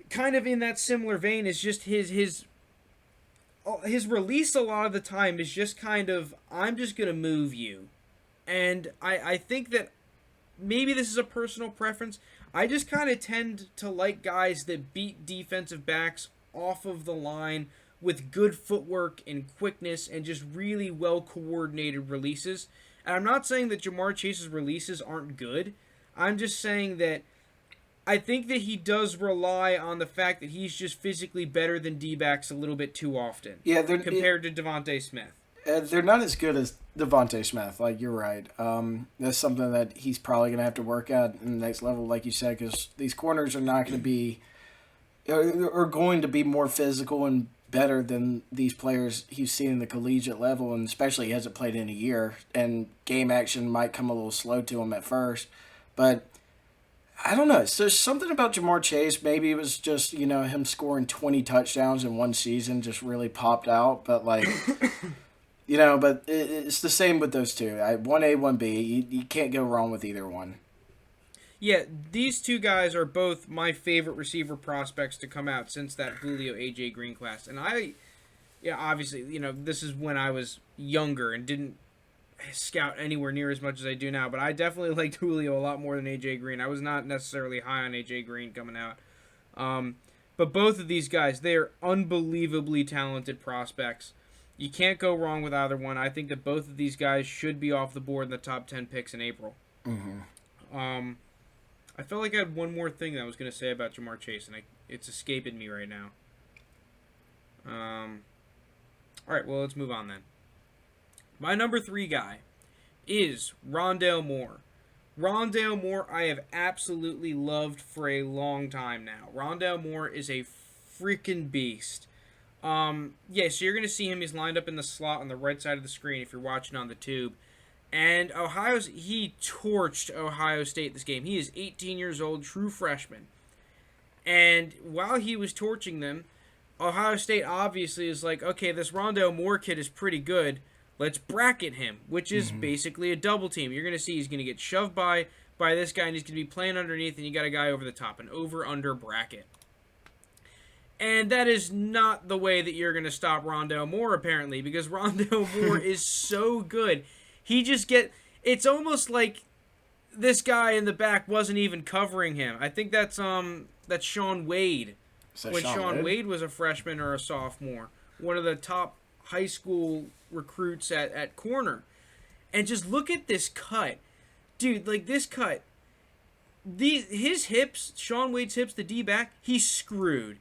kind of in that similar vein is just his release a lot of the time is just kind of, I'm just going to move you. And I think that maybe this is a personal preference. I just kind of tend to like guys that beat defensive backs off of the line with good footwork and quickness and just really well-coordinated releases. And I'm not saying that Ja'Marr Chase's releases aren't good. I'm just saying that I think that he does rely on the fact that he's just physically better than D-backs a little bit too often. Yeah, compared to Devonta Smith. They're not as good as Devonta Smith. Like, you're right. That's something that he's probably going to have to work at in the next level, like you said, because these corners are not going to be, are going to be more physical and better than these players he's seen in the collegiate level, and especially he hasn't played in a year, and game action might come a little slow to him at first. But I don't know. So there's something about Ja'Marr Chase. Maybe it was just, him scoring 20 touchdowns in one season just really popped out. But, like, but it's the same with those two. 1A, 1B. You can't go wrong with either one. Yeah, these two guys are both my favorite receiver prospects to come out since that Julio A.J. Green class. And obviously, this is when I was younger and didn't scout anywhere near as much as I do now, but I definitely liked Julio a lot more than AJ Green. I was not necessarily high on AJ Green coming out. But both of these guys, they are unbelievably talented prospects. You can't go wrong with either one. I think that both of these guys should be off the board in the top 10 picks in April. I felt like I had one more thing that I was going to say about Ja'Marr Chase, and it's escaping me right now. All right, well, let's move on then. My number 3 guy is Rondale Moore. Rondale Moore I have absolutely loved for a long time now. Rondale Moore is a freaking beast. So you're going to see him. He's lined up in the slot on the right side of the screen if you're watching on the tube. And he torched Ohio State this game. He is 18 years old, true freshman. And while he was torching them, Ohio State obviously is like, okay, this Rondale Moore kid is pretty good. Let's bracket him, which is basically a double team. You're going to see he's going to get shoved by this guy, and he's going to be playing underneath, and you got a guy over the top, an over-under bracket. And that is not the way that you're going to stop Rondale Moore, apparently, because Rondale Moore is so good. It's almost like this guy in the back wasn't even covering him. I think that's Shaun Wade. When Shaun Wade was a freshman or a sophomore. One of the top high school recruits at corner. And just look at this cut. Dude, like this cut. His hips, Shaun Wade's hips, the D-back, he's screwed.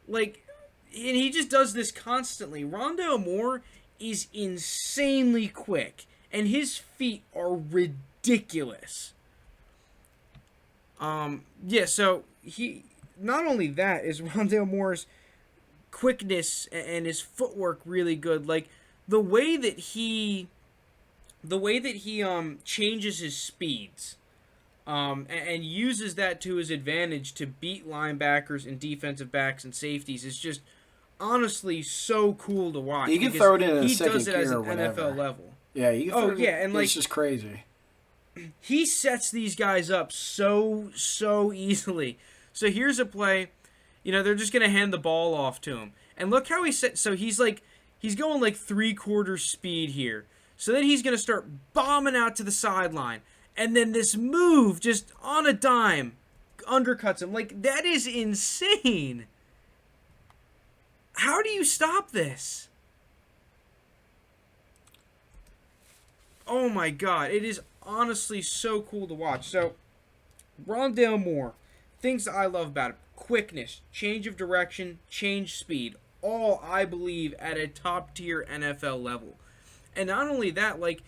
Like, he just does this constantly. Rondale Moore is insanely quick, and his feet are ridiculous. So he not only that is Rondale Moore's quickness and his footwork really good. Like the way that he changes his speeds, and uses that to his advantage to beat linebackers and defensive backs and safeties is just honestly so cool to watch. You can throw it in a second does it gear as an or whatever. NFL level. Yeah, you can throw it. And like it's just crazy. He sets these guys up so easily. So here's a play. They're just gonna hand the ball off to him, and look how he set. So he's going like 3/4 speed here. So then he's gonna start bombing out to the sideline, and then this move just on a dime undercuts him. Like that is insane. How do you stop this? Oh my God, it is honestly so cool to watch. So, Rondale Moore, things that I love about him: quickness, change of direction, change speed, all I believe at a top tier NFL level. And not only that, like,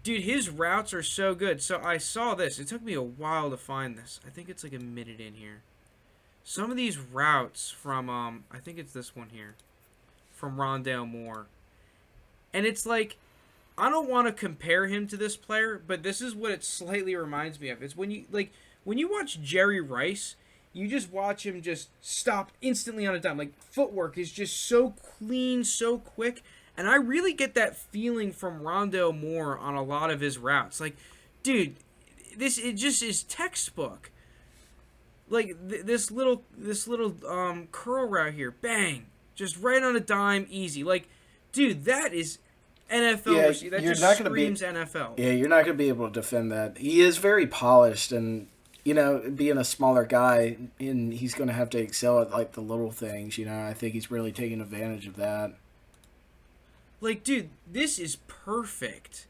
dude, his routes are so good. So I saw this. It took me a while to find this. I think it's like a minute in here. Some of these routes from, I think it's this one here, from Rondale Moore. And it's like, I don't want to compare him to this player, but this is what it slightly reminds me of. It's when you watch Jerry Rice, you just watch him just stop instantly on a dime. Like, footwork is just so clean, so quick. And I really get that feeling from Rondale Moore on a lot of his routes. Like, dude, it just is textbook. Like this little curl route here, bang, just right on a dime, easy. Like, dude, that is NFL. Yeah, that just screams NFL. Yeah, you're not going to be able to defend that. He is very polished, and being a smaller guy, and he's going to have to excel at like the little things. I think he's really taking advantage of that. Like, dude, this is perfect.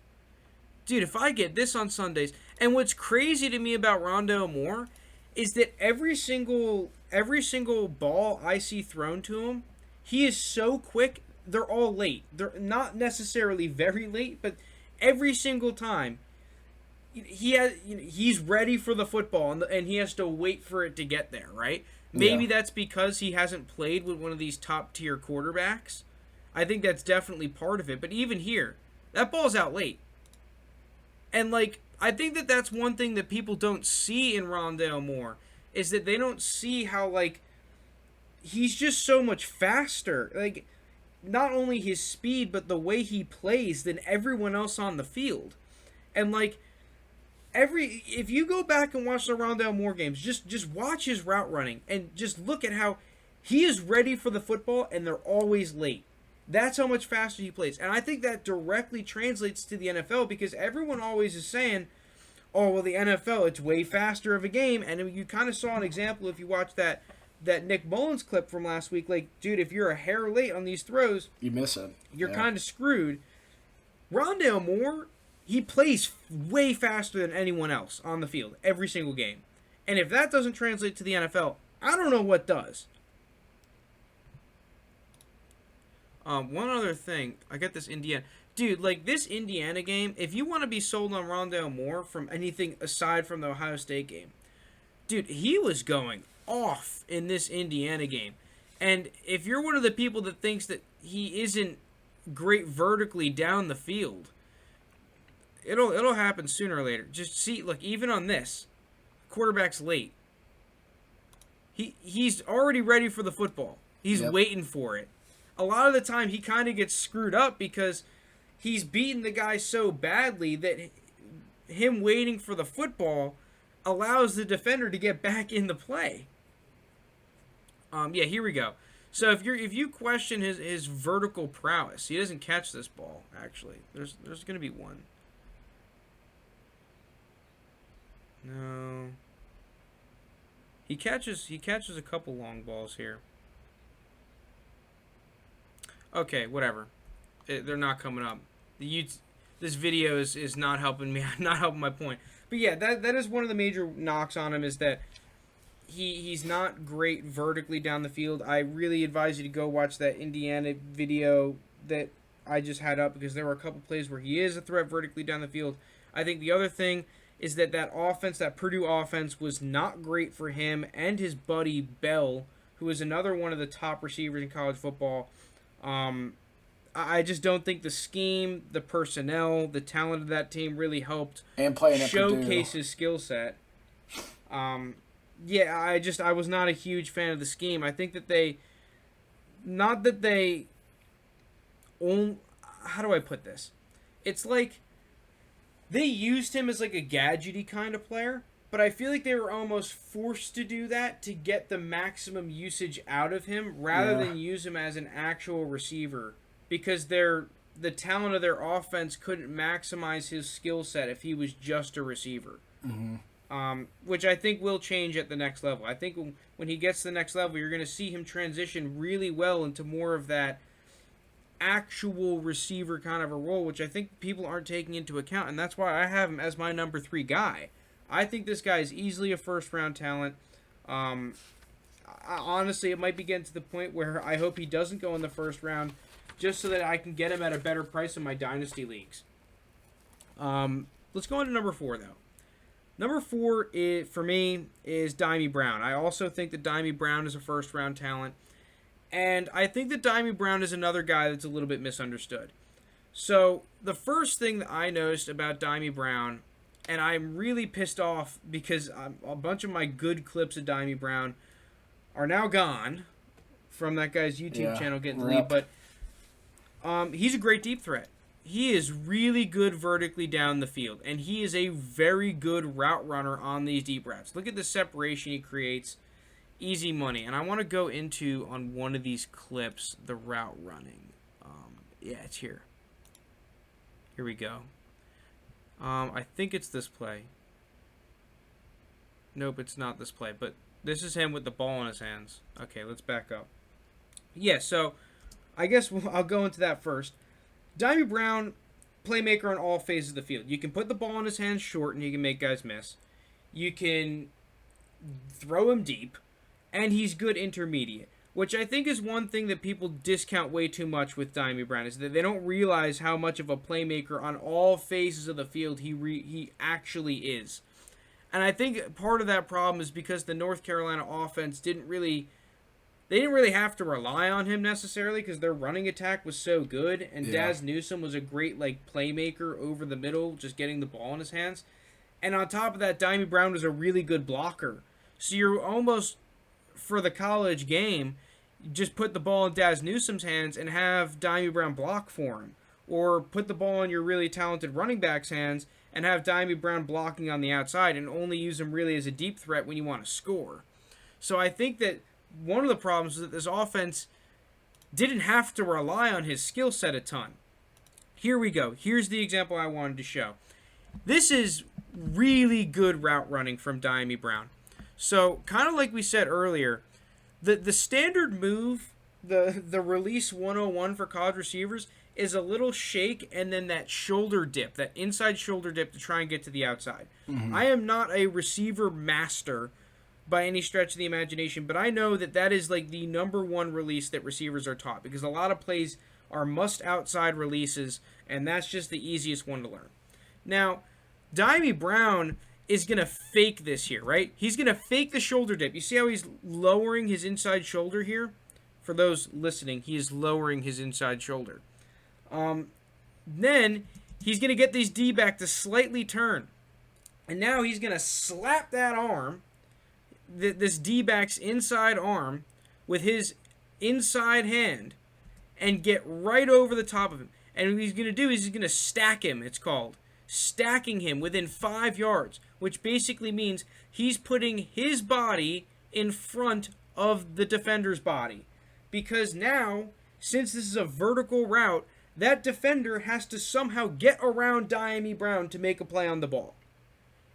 Dude, if I get this on Sundays, and what's crazy to me about Rondale Moore is that every single ball I see thrown to him, he is so quick. They're all late. They're not necessarily very late, but every single time he's ready for the football, and he has to wait for it to get there, right? Maybe that's because he hasn't played with one of these top tier quarterbacks. I think that's definitely part of it. But even here, that ball's out late. And, like, I think that's one thing that people don't see in Rondale Moore, is that they don't see how, like, he's just so much faster. Like, not only his speed, but the way he plays than everyone else on the field. And, like, if you go back and watch the Rondale Moore games, just watch his route running and just look at how he is ready for the football and they're always late. That's how much faster he plays. And I think that directly translates to the NFL, because everyone always is saying, oh, well, the NFL, it's way faster of a game. And you kind of saw an example if you watch that Nick Mullins clip from last week. Like, dude, if you're a hair late on these throws, you miss it. You're kind of screwed. Rondale Moore, he plays way faster than anyone else on the field every single game. And if that doesn't translate to the NFL, I don't know what does. One other thing, I got this Indiana. Dude, like this Indiana game, if you want to be sold on Rondale Moore from anything aside from the Ohio State game, dude, he was going off in this Indiana game. And if you're one of the people that thinks that he isn't great vertically down the field, it'll happen sooner or later. Just see, look, even on this, quarterback's late. He's already ready for the football. He's waiting for it. A lot of the time, he kind of gets screwed up because he's beaten the guy so badly that him waiting for the football allows the defender to get back in the play. Here we go. So if you question his vertical prowess, he doesn't catch this ball. Actually, there's going to be one. No. He catches a couple long balls here. Okay, whatever. They're not coming up. This video is not helping me. Not helping my point. But yeah, that is one of the major knocks on him, is that he's not great vertically down the field. I really advise you to go watch that Indiana video that I just had up, because there were a couple plays where he is a threat vertically down the field. I think the other thing is that offense, that Purdue offense, was not great for him and his buddy Bell, who is another one of the top receivers in college football. I just don't think the scheme, the personnel, the talent of that team really helped and playing showcase his skill set. I was not a huge fan of the scheme. I think that how do I put this? It's like they used him as like a gadgety kind of player, but I feel like they were almost forced to do that to get the maximum usage out of him rather than use him as an actual receiver, because the talent of their offense couldn't maximize his skill set if he was just a receiver. Mm-hmm. Which I think will change at the next level. I think when he gets to the next level, you're going to see him transition really well into more of that actual receiver kind of a role, which I think people aren't taking into account, and that's why I have him as my number 3 guy. I think this guy is easily a first-round talent. Honestly, it might be getting to the point where I hope he doesn't go in the first round, just so that I can get him at a better price in my dynasty leagues. Let's go on to number 4, though. Number 4 for me is Dyami Brown. I also think that Dyami Brown is a first-round talent, and I think that Dyami Brown is another guy that's a little bit misunderstood. So the first thing that I noticed about Dyami Brown, and I'm really pissed off because a bunch of my good clips of Dyami Brown are now gone from that guy's YouTube channel getting deleted, but he's a great deep threat. He is really good vertically down the field, and he is a very good route runner on these deep routes. Look at the separation he creates. Easy money. And I want to go into, on one of these clips, the route running. It's here. Here we go. I think it's this play. Nope, it's not this play, but this is him with the ball in his hands. Okay, let's back up. So I guess I'll go into that first. Dyami Brown, playmaker on all phases of the field. You can put the ball in his hands short and he can make guys miss. You can throw him deep, and he's good intermediate, which I think is one thing that people discount way too much with Dyami Brown, is that they don't realize how much of a playmaker on all phases of the field he actually is. And I think part of that problem is because the North Carolina offense didn't really have to rely on him necessarily, because their running attack was so good, and Daz Newsome was a great playmaker over the middle, just getting the ball in his hands. And on top of that, Dyami Brown was a really good blocker. So you're almost, for the college game, just put the ball in Daz Newsome's hands and have Dyami Brown block for him. Or put the ball in your really talented running back's hands and have Dyami Brown blocking on the outside, and only use him really as a deep threat when you want to score. So I think that one of the problems is that this offense didn't have to rely on his skill set a ton. Here we go. Here's the example I wanted to show. This is really good route running from Dyami Brown. So, kind of like we said earlier, the standard move, the release 101 for college receivers, is a little shake and then that shoulder dip, that inside shoulder dip to try and get to the outside. Mm-hmm. I am not a receiver master by any stretch of the imagination, but I know that is the number one release that receivers are taught, because a lot of plays are must outside releases, and that's just the easiest one to learn. Now, Dyami Brown is going to fake this here, right? He's going to fake the shoulder dip. You see how he's lowering his inside shoulder here? For those listening, he is lowering his inside shoulder. Then he's going to get these D-back to slightly turn. And now he's going to slap that arm, this D-back's inside arm, with his inside hand and get right over the top of him. And what he's going to do is he's going to stack him, it's called. Stacking him within 5 yards, which basically means he's putting his body in front of the defender's body. Because now, since this is a vertical route, that defender has to somehow get around Dyami Brown to make a play on the ball.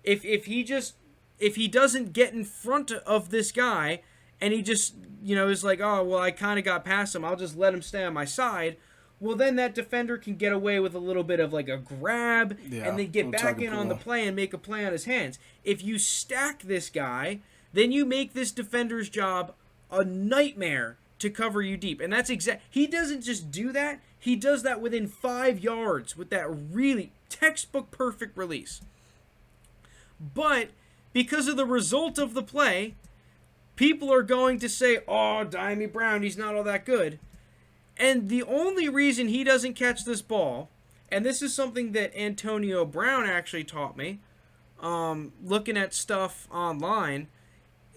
If he doesn't get in front of this guy, and he just, is like, oh, well, I kind of got past him, I'll just let him stay on my side, well, then that defender can get away with a little bit of a grab, and then get back in on the play and make a play on his hands. If you stack this guy, then you make this defender's job a nightmare to cover you deep. And that's he doesn't just do that. He does that within 5 yards with that really textbook perfect release. But because of the result of the play, people are going to say, oh, Dyami Brown, he's not all that good. And the only reason he doesn't catch this ball, and this is something that Antonio Brown actually taught me, looking at stuff online,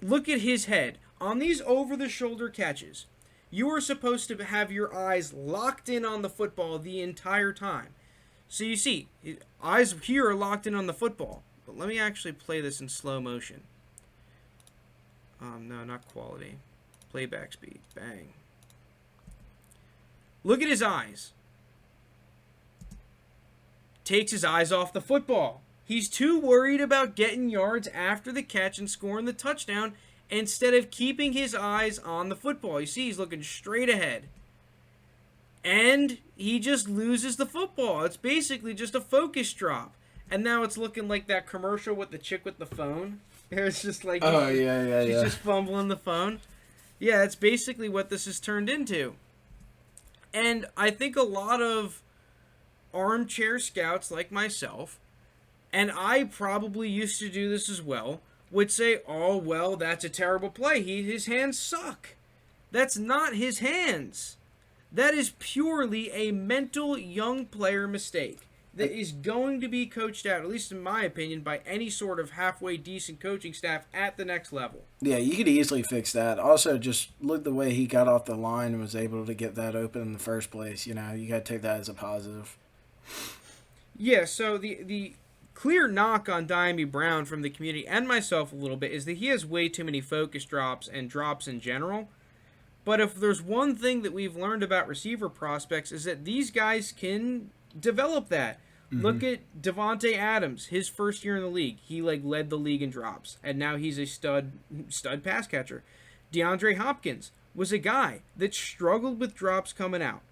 look at his head. On these over-the-shoulder catches, you are supposed to have your eyes locked in on the football the entire time. So you see, his eyes here are locked in on the football. But let me actually play this in slow motion. No, not quality. Playback speed. Bang. Look at his eyes. Takes his eyes off the football. He's too worried about getting yards after the catch and scoring the touchdown instead of keeping his eyes on the football. You see, he's looking straight ahead. And he just loses the football. It's basically just a focus drop. And now it's looking like that commercial with the chick with the phone. It's just like, she's just fumbling the phone. Yeah, that's basically what this has turned into. And I think a lot of armchair scouts like myself, and I probably used to do this as well, would say, oh, well, that's a terrible play. His hands suck. That's not his hands. That is purely a mental young player mistake that is going to be coached out, at least in my opinion, by any sort of halfway decent coaching staff at the next level. Yeah, you could easily fix that. Also, just look the way he got off the line and was able to get that open in the first place. You know, you got to take that as a positive. Yeah, so the clear knock on Dyami Brown from the community and myself a little bit is that he has way too many focus drops and drops in general. But if there's one thing that we've learned about receiver prospects is that these guys can develop that. Mm-hmm. Look at Devontae Adams, his first year in the league. He led the league in drops, and now he's a stud pass catcher. DeAndre Hopkins was a guy that struggled with drops coming out.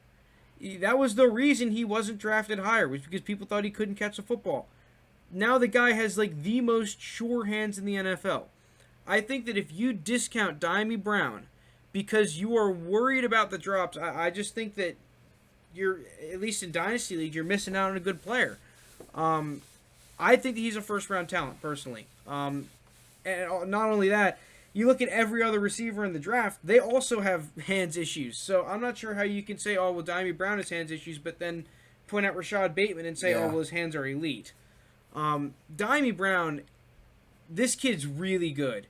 That was the reason he wasn't drafted higher, was because people thought he couldn't catch the football. Now the guy has the most sure hands in the NFL. I think that if you discount Dyami Brown because you are worried about the drops, I just think that you're, at least in Dynasty League, you're missing out on a good player. I think that he's a first-round talent, personally. And not only that, you look at every other receiver in the draft, they also have hands issues. So I'm not sure how you can say, oh, well, Dyami Brown has hands issues, but then point out Rashod Bateman and say, oh, well, his hands are elite. Dyami Brown, this kid's really good.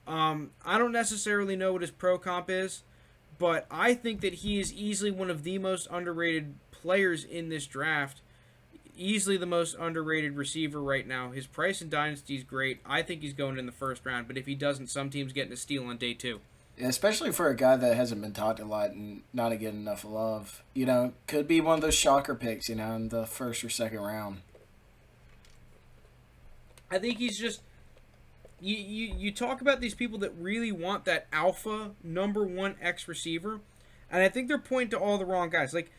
I don't necessarily know what his pro comp is, but I think that he is easily one of the most underrated players in this draft. Easily the most underrated receiver right now. His price in Dynasty is great. I think he's going in the first round, but if he doesn't, some team's getting a steal on day 2. Yeah, especially for a guy that hasn't been talked a lot and not getting enough love. You know, could be one of those shocker picks, in the first or second round. I think he's just... You talk about these people that really want that alpha number 1 X receiver, and I think they're pointing to all the wrong guys. Like,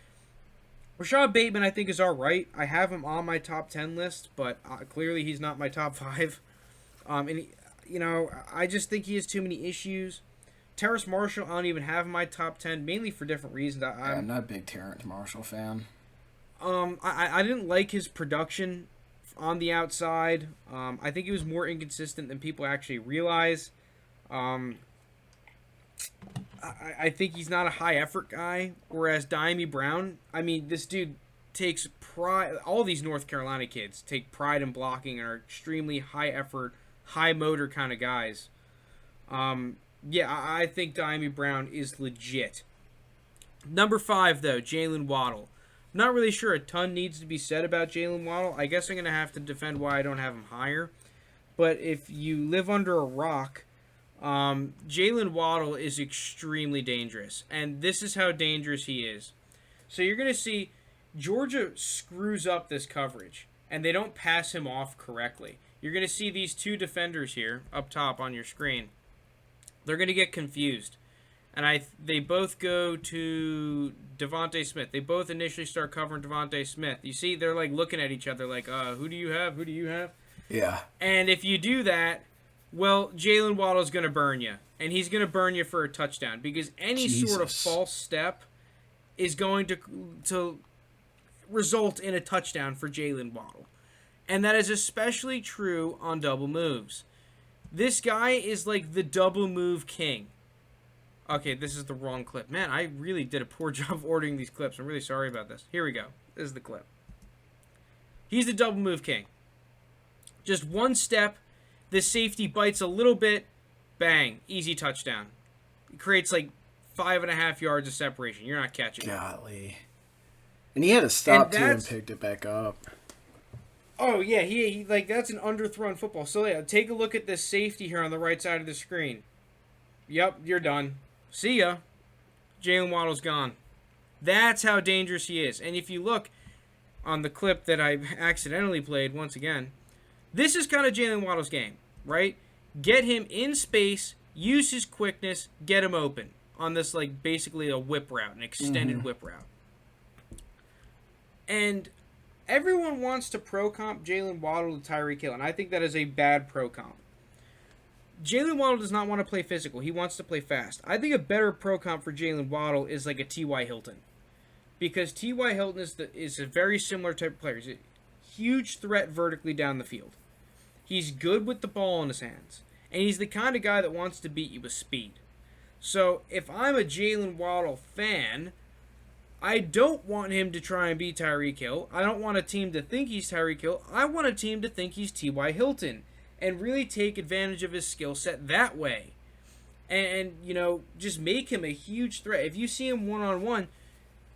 Rashod Bateman, I think, is all right. I have him on my top 10 list, but clearly he's not my top 5. I just think he has too many issues. Terrace Marshall, I don't even have in my top 10, mainly for different reasons. I'm not a big Terrace Marshall fan. I didn't like his production on the outside. I think he was more inconsistent than people actually realize. I think he's not a high-effort guy, whereas Dyami Brown, I mean, this dude takes pride. All these North Carolina kids take pride in blocking and are extremely high-effort, high-motor kind of guys. I think Dyami Brown is legit. Number 5, though, Jaylen Waddle. Not really sure a ton needs to be said about Jaylen Waddle. I guess I'm going to have to defend why I don't have him higher. But if you live under a rock, Jaylen Waddle is extremely dangerous. And this is how dangerous he is. So you're going to see Georgia screws up this coverage, and they don't pass him off correctly. You're going to see these 2 defenders here up top on your screen. They're going to get confused. And they both go to Devonta Smith. They both initially start covering Devonta Smith. You see, they're looking at each other like, who do you have? Who do you have? Yeah. And if you do that, Well, Jaylen Waddle's going to burn you, and he's going to burn you for a touchdown because any sort of false step is going to result in a touchdown for Jaylen Waddle. And that is especially true on double moves. This guy is like the double move king. Okay, this is the wrong clip. Man, I really did a poor job of ordering these clips. I'm really sorry about this. Here we go. This is the clip. He's the double move king. Just one step, the safety bites a little bit, bang, easy touchdown. It creates like 5.5 yards of separation. You're not catching it. Golly. And he had to stop too and picked it back up. Oh, yeah, he like that's an underthrown football. So, yeah, take a look at this safety here on the right side of the screen. Yep, you're done. See ya. Jaylen Waddle's gone. That's how dangerous he is. And if you look on the clip that I accidentally played once again, this is kind of Jaylen Waddle's game, right? Get him in space, use his quickness, get him open on this, like, basically a whip route, an extended whip route. And everyone wants to pro-comp Jaylen Waddle to Tyreek Hill, and I think that is a bad pro-comp. Jaylen Waddle does not want to play physical. He wants to play fast. I think a better pro-comp for Jaylen Waddle is like a T.Y. Hilton. Because T.Y. Hilton is a very similar type of player. He's a huge threat vertically down the field. He's good with the ball in his hands. And he's the kind of guy that wants to beat you with speed. So if I'm a Jaylen Waddle fan, I don't want him to try and beat Tyreek Hill. I don't want a team to think he's Tyreek Hill. I want a team to think he's T.Y. Hilton and really take advantage of his skill set that way. And, you know, just make him a huge threat. If you see him one-on-one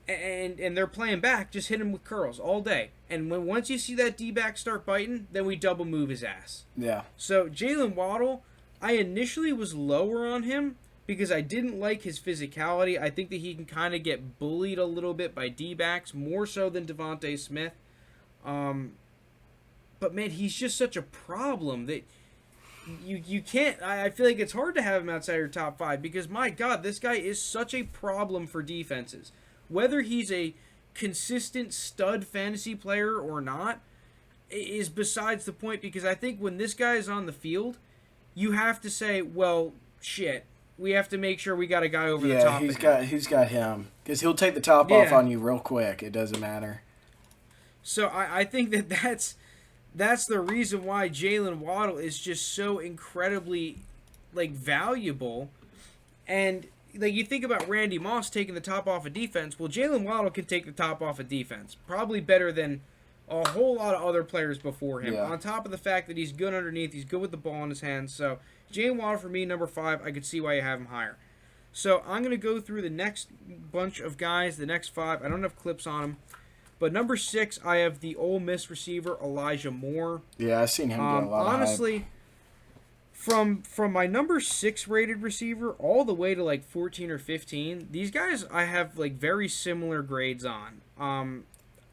and they're playing back, just hit him with curls all day. And once you see that D-back start biting, then we double move his ass. Yeah. So Jaylen Waddle, I initially was lower on him because I didn't like his physicality. I think that he can kind of get bullied a little bit by D-backs, more so than Devonta Smith. But, man, he's just such a problem that you can't... I feel like it's hard to have him outside your top 5 because, my God, this guy is such a problem for defenses. Whether he's a consistent stud fantasy player or not is besides the point because I think when this guy is on the field, you have to say, well, shit, we have to make sure we got a guy over the top. Yeah, he's got him because he'll take the top off on you real quick. It doesn't matter. So I think that's the reason why Jaylen Waddle is just so incredibly, like, valuable. And, like, you think about Randy Moss taking the top off of defense. Well, Jaylen Waddle can take the top off of defense. Probably better than a whole lot of other players before him. Yeah. On top of the fact that he's good underneath. He's good with the ball in his hands. So, Jaylen Waddle for me, number 5. I could see why you have him higher. So, I'm going to go through the next bunch of guys, the next 5. I don't have clips on them. But number 6, I have the Ole Miss receiver, Elijah Moore. Yeah, I've seen him get a lot honestly, of hype. From my number 6 rated receiver all the way to like 14 or 15, these guys I have like very similar grades on.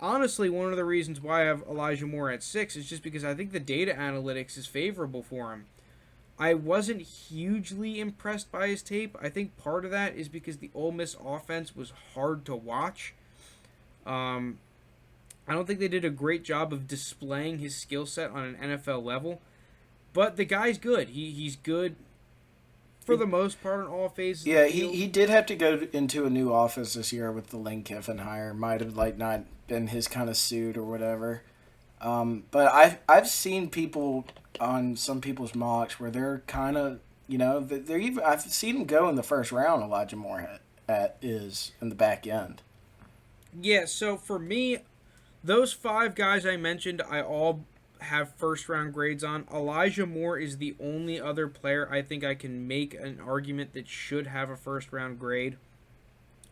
Honestly, one of the reasons why I have Elijah Moore at 6 is just because I think the data analytics is favorable for him. I wasn't hugely impressed by his tape. I think part of that is because the Ole Miss offense was hard to watch. I don't think they did a great job of displaying his skill set on an NFL level. But the guy's good. He's good for the most part on all phases. Yeah, he did have to go into a new office this year with the Lane Kiffin hire. Might have like not been his kind of suit or whatever. But I've seen people on some people's mocks where they're kind of, you know, they're even I've seen him go in the first round. Elijah Moore is in the back end. Yeah. So for me, those 5 guys I mentioned, I all have first-round grades on. Elijah Moore is the only other player I think I can make an argument that should have a first-round grade.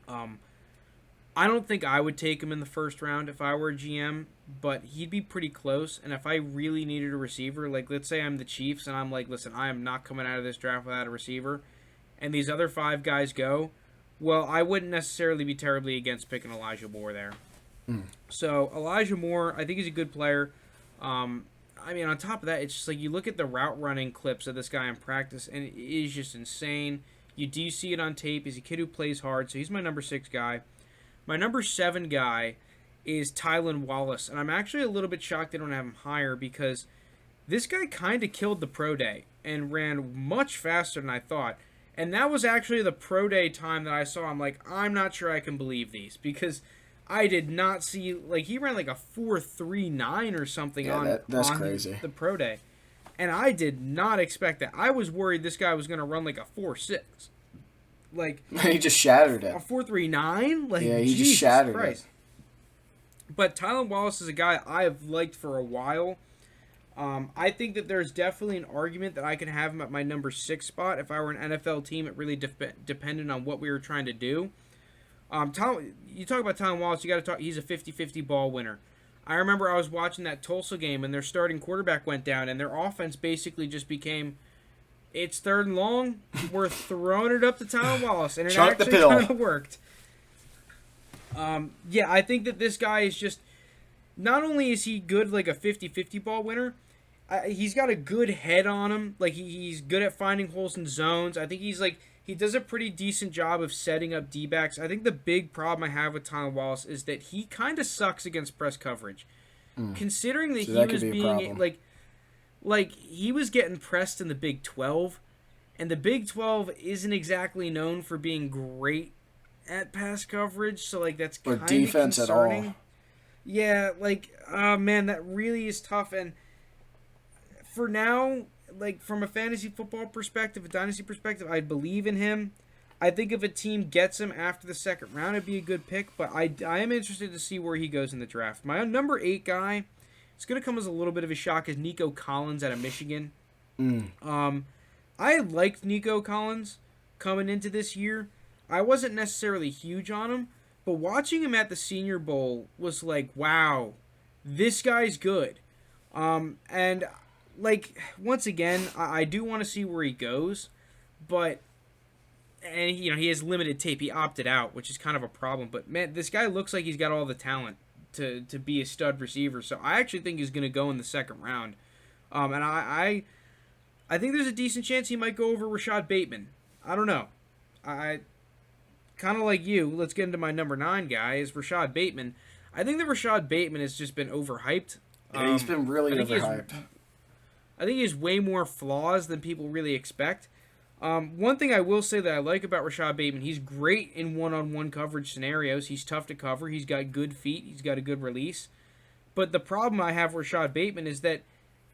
I don't think I would take him in the first round if I were a GM, but he'd be pretty close. And if I really needed a receiver, like let's say I'm the Chiefs and I'm like, listen, I am not coming out of this draft without a receiver, and these other 5 guys go, well, I wouldn't necessarily be terribly against picking Elijah Moore there. So Elijah Moore, I think he's a good player. I mean, on top of that, it's just like you look at the route running clips of this guy in practice, and it is just insane. You do see it on tape. He's a kid who plays hard, so he's my number 6 guy. My number 7 guy is Tylan Wallace, and I'm actually a little bit shocked they don't have him higher because this guy kind of killed the pro day. and ran much faster than I thought. And that was actually the pro day time that I saw. I'm like, I'm not sure I can believe these because I did not see, like, he ran like a 4.39 or something that's on crazy. The pro day. And I did not expect that. I was worried this guy was going to run like a 4.6. Like, he just shattered it. A 4.39? Like, yeah, he Jesus just shattered Christ. it. But Tylan Wallace is a guy I have liked for a while. I think that there's definitely an argument that I could have him at my number 6 spot. If I were an NFL team, it really depended on what we were trying to do. You talk about Tylan Wallace, you got to talk. He's a 50-50 ball winner. I remember I was watching that Tulsa game, and their starting quarterback went down, and their offense basically just became, it's 3rd and long, we're throwing it up to Tylan Wallace, and it actually kind of worked. Yeah, I think that this guy is just, not only is he good like a 50-50 ball winner, he's got a good head on him. Like, he's good at finding holes in zones. I think he does a pretty decent job of setting up D-backs. I think the big problem I have with Tylan Wallace is that he kind of sucks against press coverage. Considering that he was being, like, he was getting pressed in the Big 12, and the Big 12 isn't exactly known for being great at pass coverage, so, like, that's kind of concerning. Or defense at all. Yeah, like, man, that really is tough, and for now, like, from a fantasy football perspective, a dynasty perspective, I believe in him. I think if a team gets him after the 2nd round, it'd be a good pick, but I am interested to see where he goes in the draft. My number 8 guy, it's going to come as a little bit of a shock, is Nico Collins out of Michigan. I liked Nico Collins coming into this year. I wasn't necessarily huge on him, but watching him at the Senior Bowl was like, wow, this guy's good. And, like, once again, I do want to see where he goes, but, and, you know, he has limited tape. He opted out, which is kind of a problem, but, man, this guy looks like he's got all the talent to be a stud receiver, so I actually think he's going to go in the 2nd round. And I think there's a decent chance he might go over Rashod Bateman. I don't know. I kind of like you, let's get into my number 9 guy, is Rashod Bateman. I think that Rashod Bateman has just been overhyped. Yeah, he's been really overhyped. I think he has way more flaws than people really expect. One thing I will say that I like about Rashod Bateman, he's great in one-on-one coverage scenarios. He's tough to cover. He's got good feet. He's got a good release. But the problem I have with Rashod Bateman is that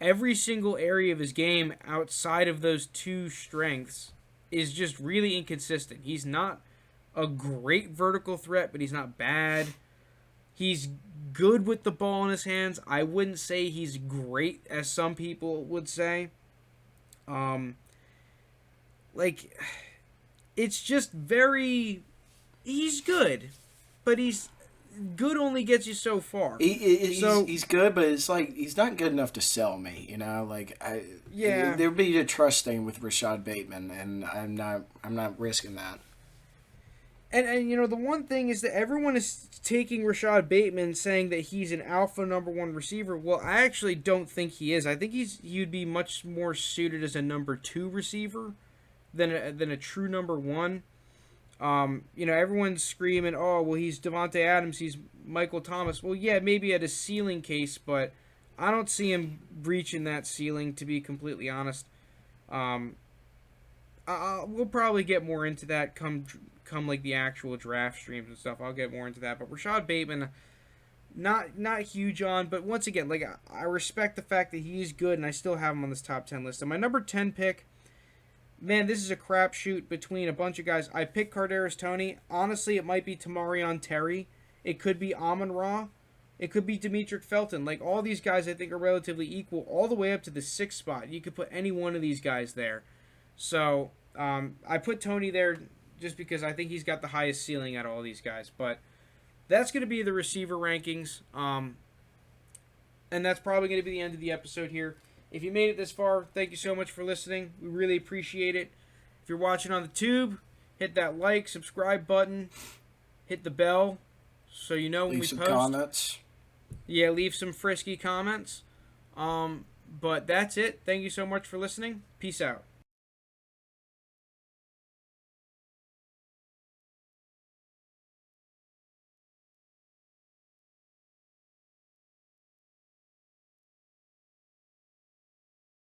every single area of his game outside of those 2 strengths is just really inconsistent. He's not a great vertical threat, but he's not bad. He's good with the ball in his hands. I wouldn't say he's great, as some people would say. Like, it's just very... He's good, but he's... Good only gets you so far. He's good, but it's like he's not good enough to sell me. You know, like there'd be a trust thing with Rashod Bateman, and I'm not risking that. And you know, the one thing is that everyone is taking Rashod Bateman, saying that he's an alpha number 1 receiver. Well, I actually don't think he is. I think he'd be much more suited as a number 2 receiver than a true number 1. You know, everyone's screaming, oh, well, he's Devontae Adams, he's Michael Thomas. Well, yeah, maybe at a ceiling case, but I don't see him breaching that ceiling, to be completely honest. We'll probably get more into that come like the actual draft streams and stuff. I'll get more into that. But Rashod Bateman, not huge on, but once again, like, I respect the fact that he's good, and I still have him on this top 10 list. And my number 10 pick, man, this is a crapshoot between a bunch of guys. I picked Kardarius Toney. Honestly, it might be Tamarion Terry. It could be Amon-Ra. It could be Demetric Felton. Like, all these guys I think are relatively equal all the way up to the 6th spot. You could put any one of these guys there. So, I put Toney there just because I think he's got the highest ceiling out of all these guys. But that's going to be the receiver rankings. And that's probably going to be the end of the episode here. If you made it this far, thank you so much for listening. We really appreciate it. If you're watching on the tube, hit that like, subscribe button, hit the bell so you know when we post. Leave some comments. Yeah, leave some frisky comments. But that's it. Thank you so much for listening. Peace out.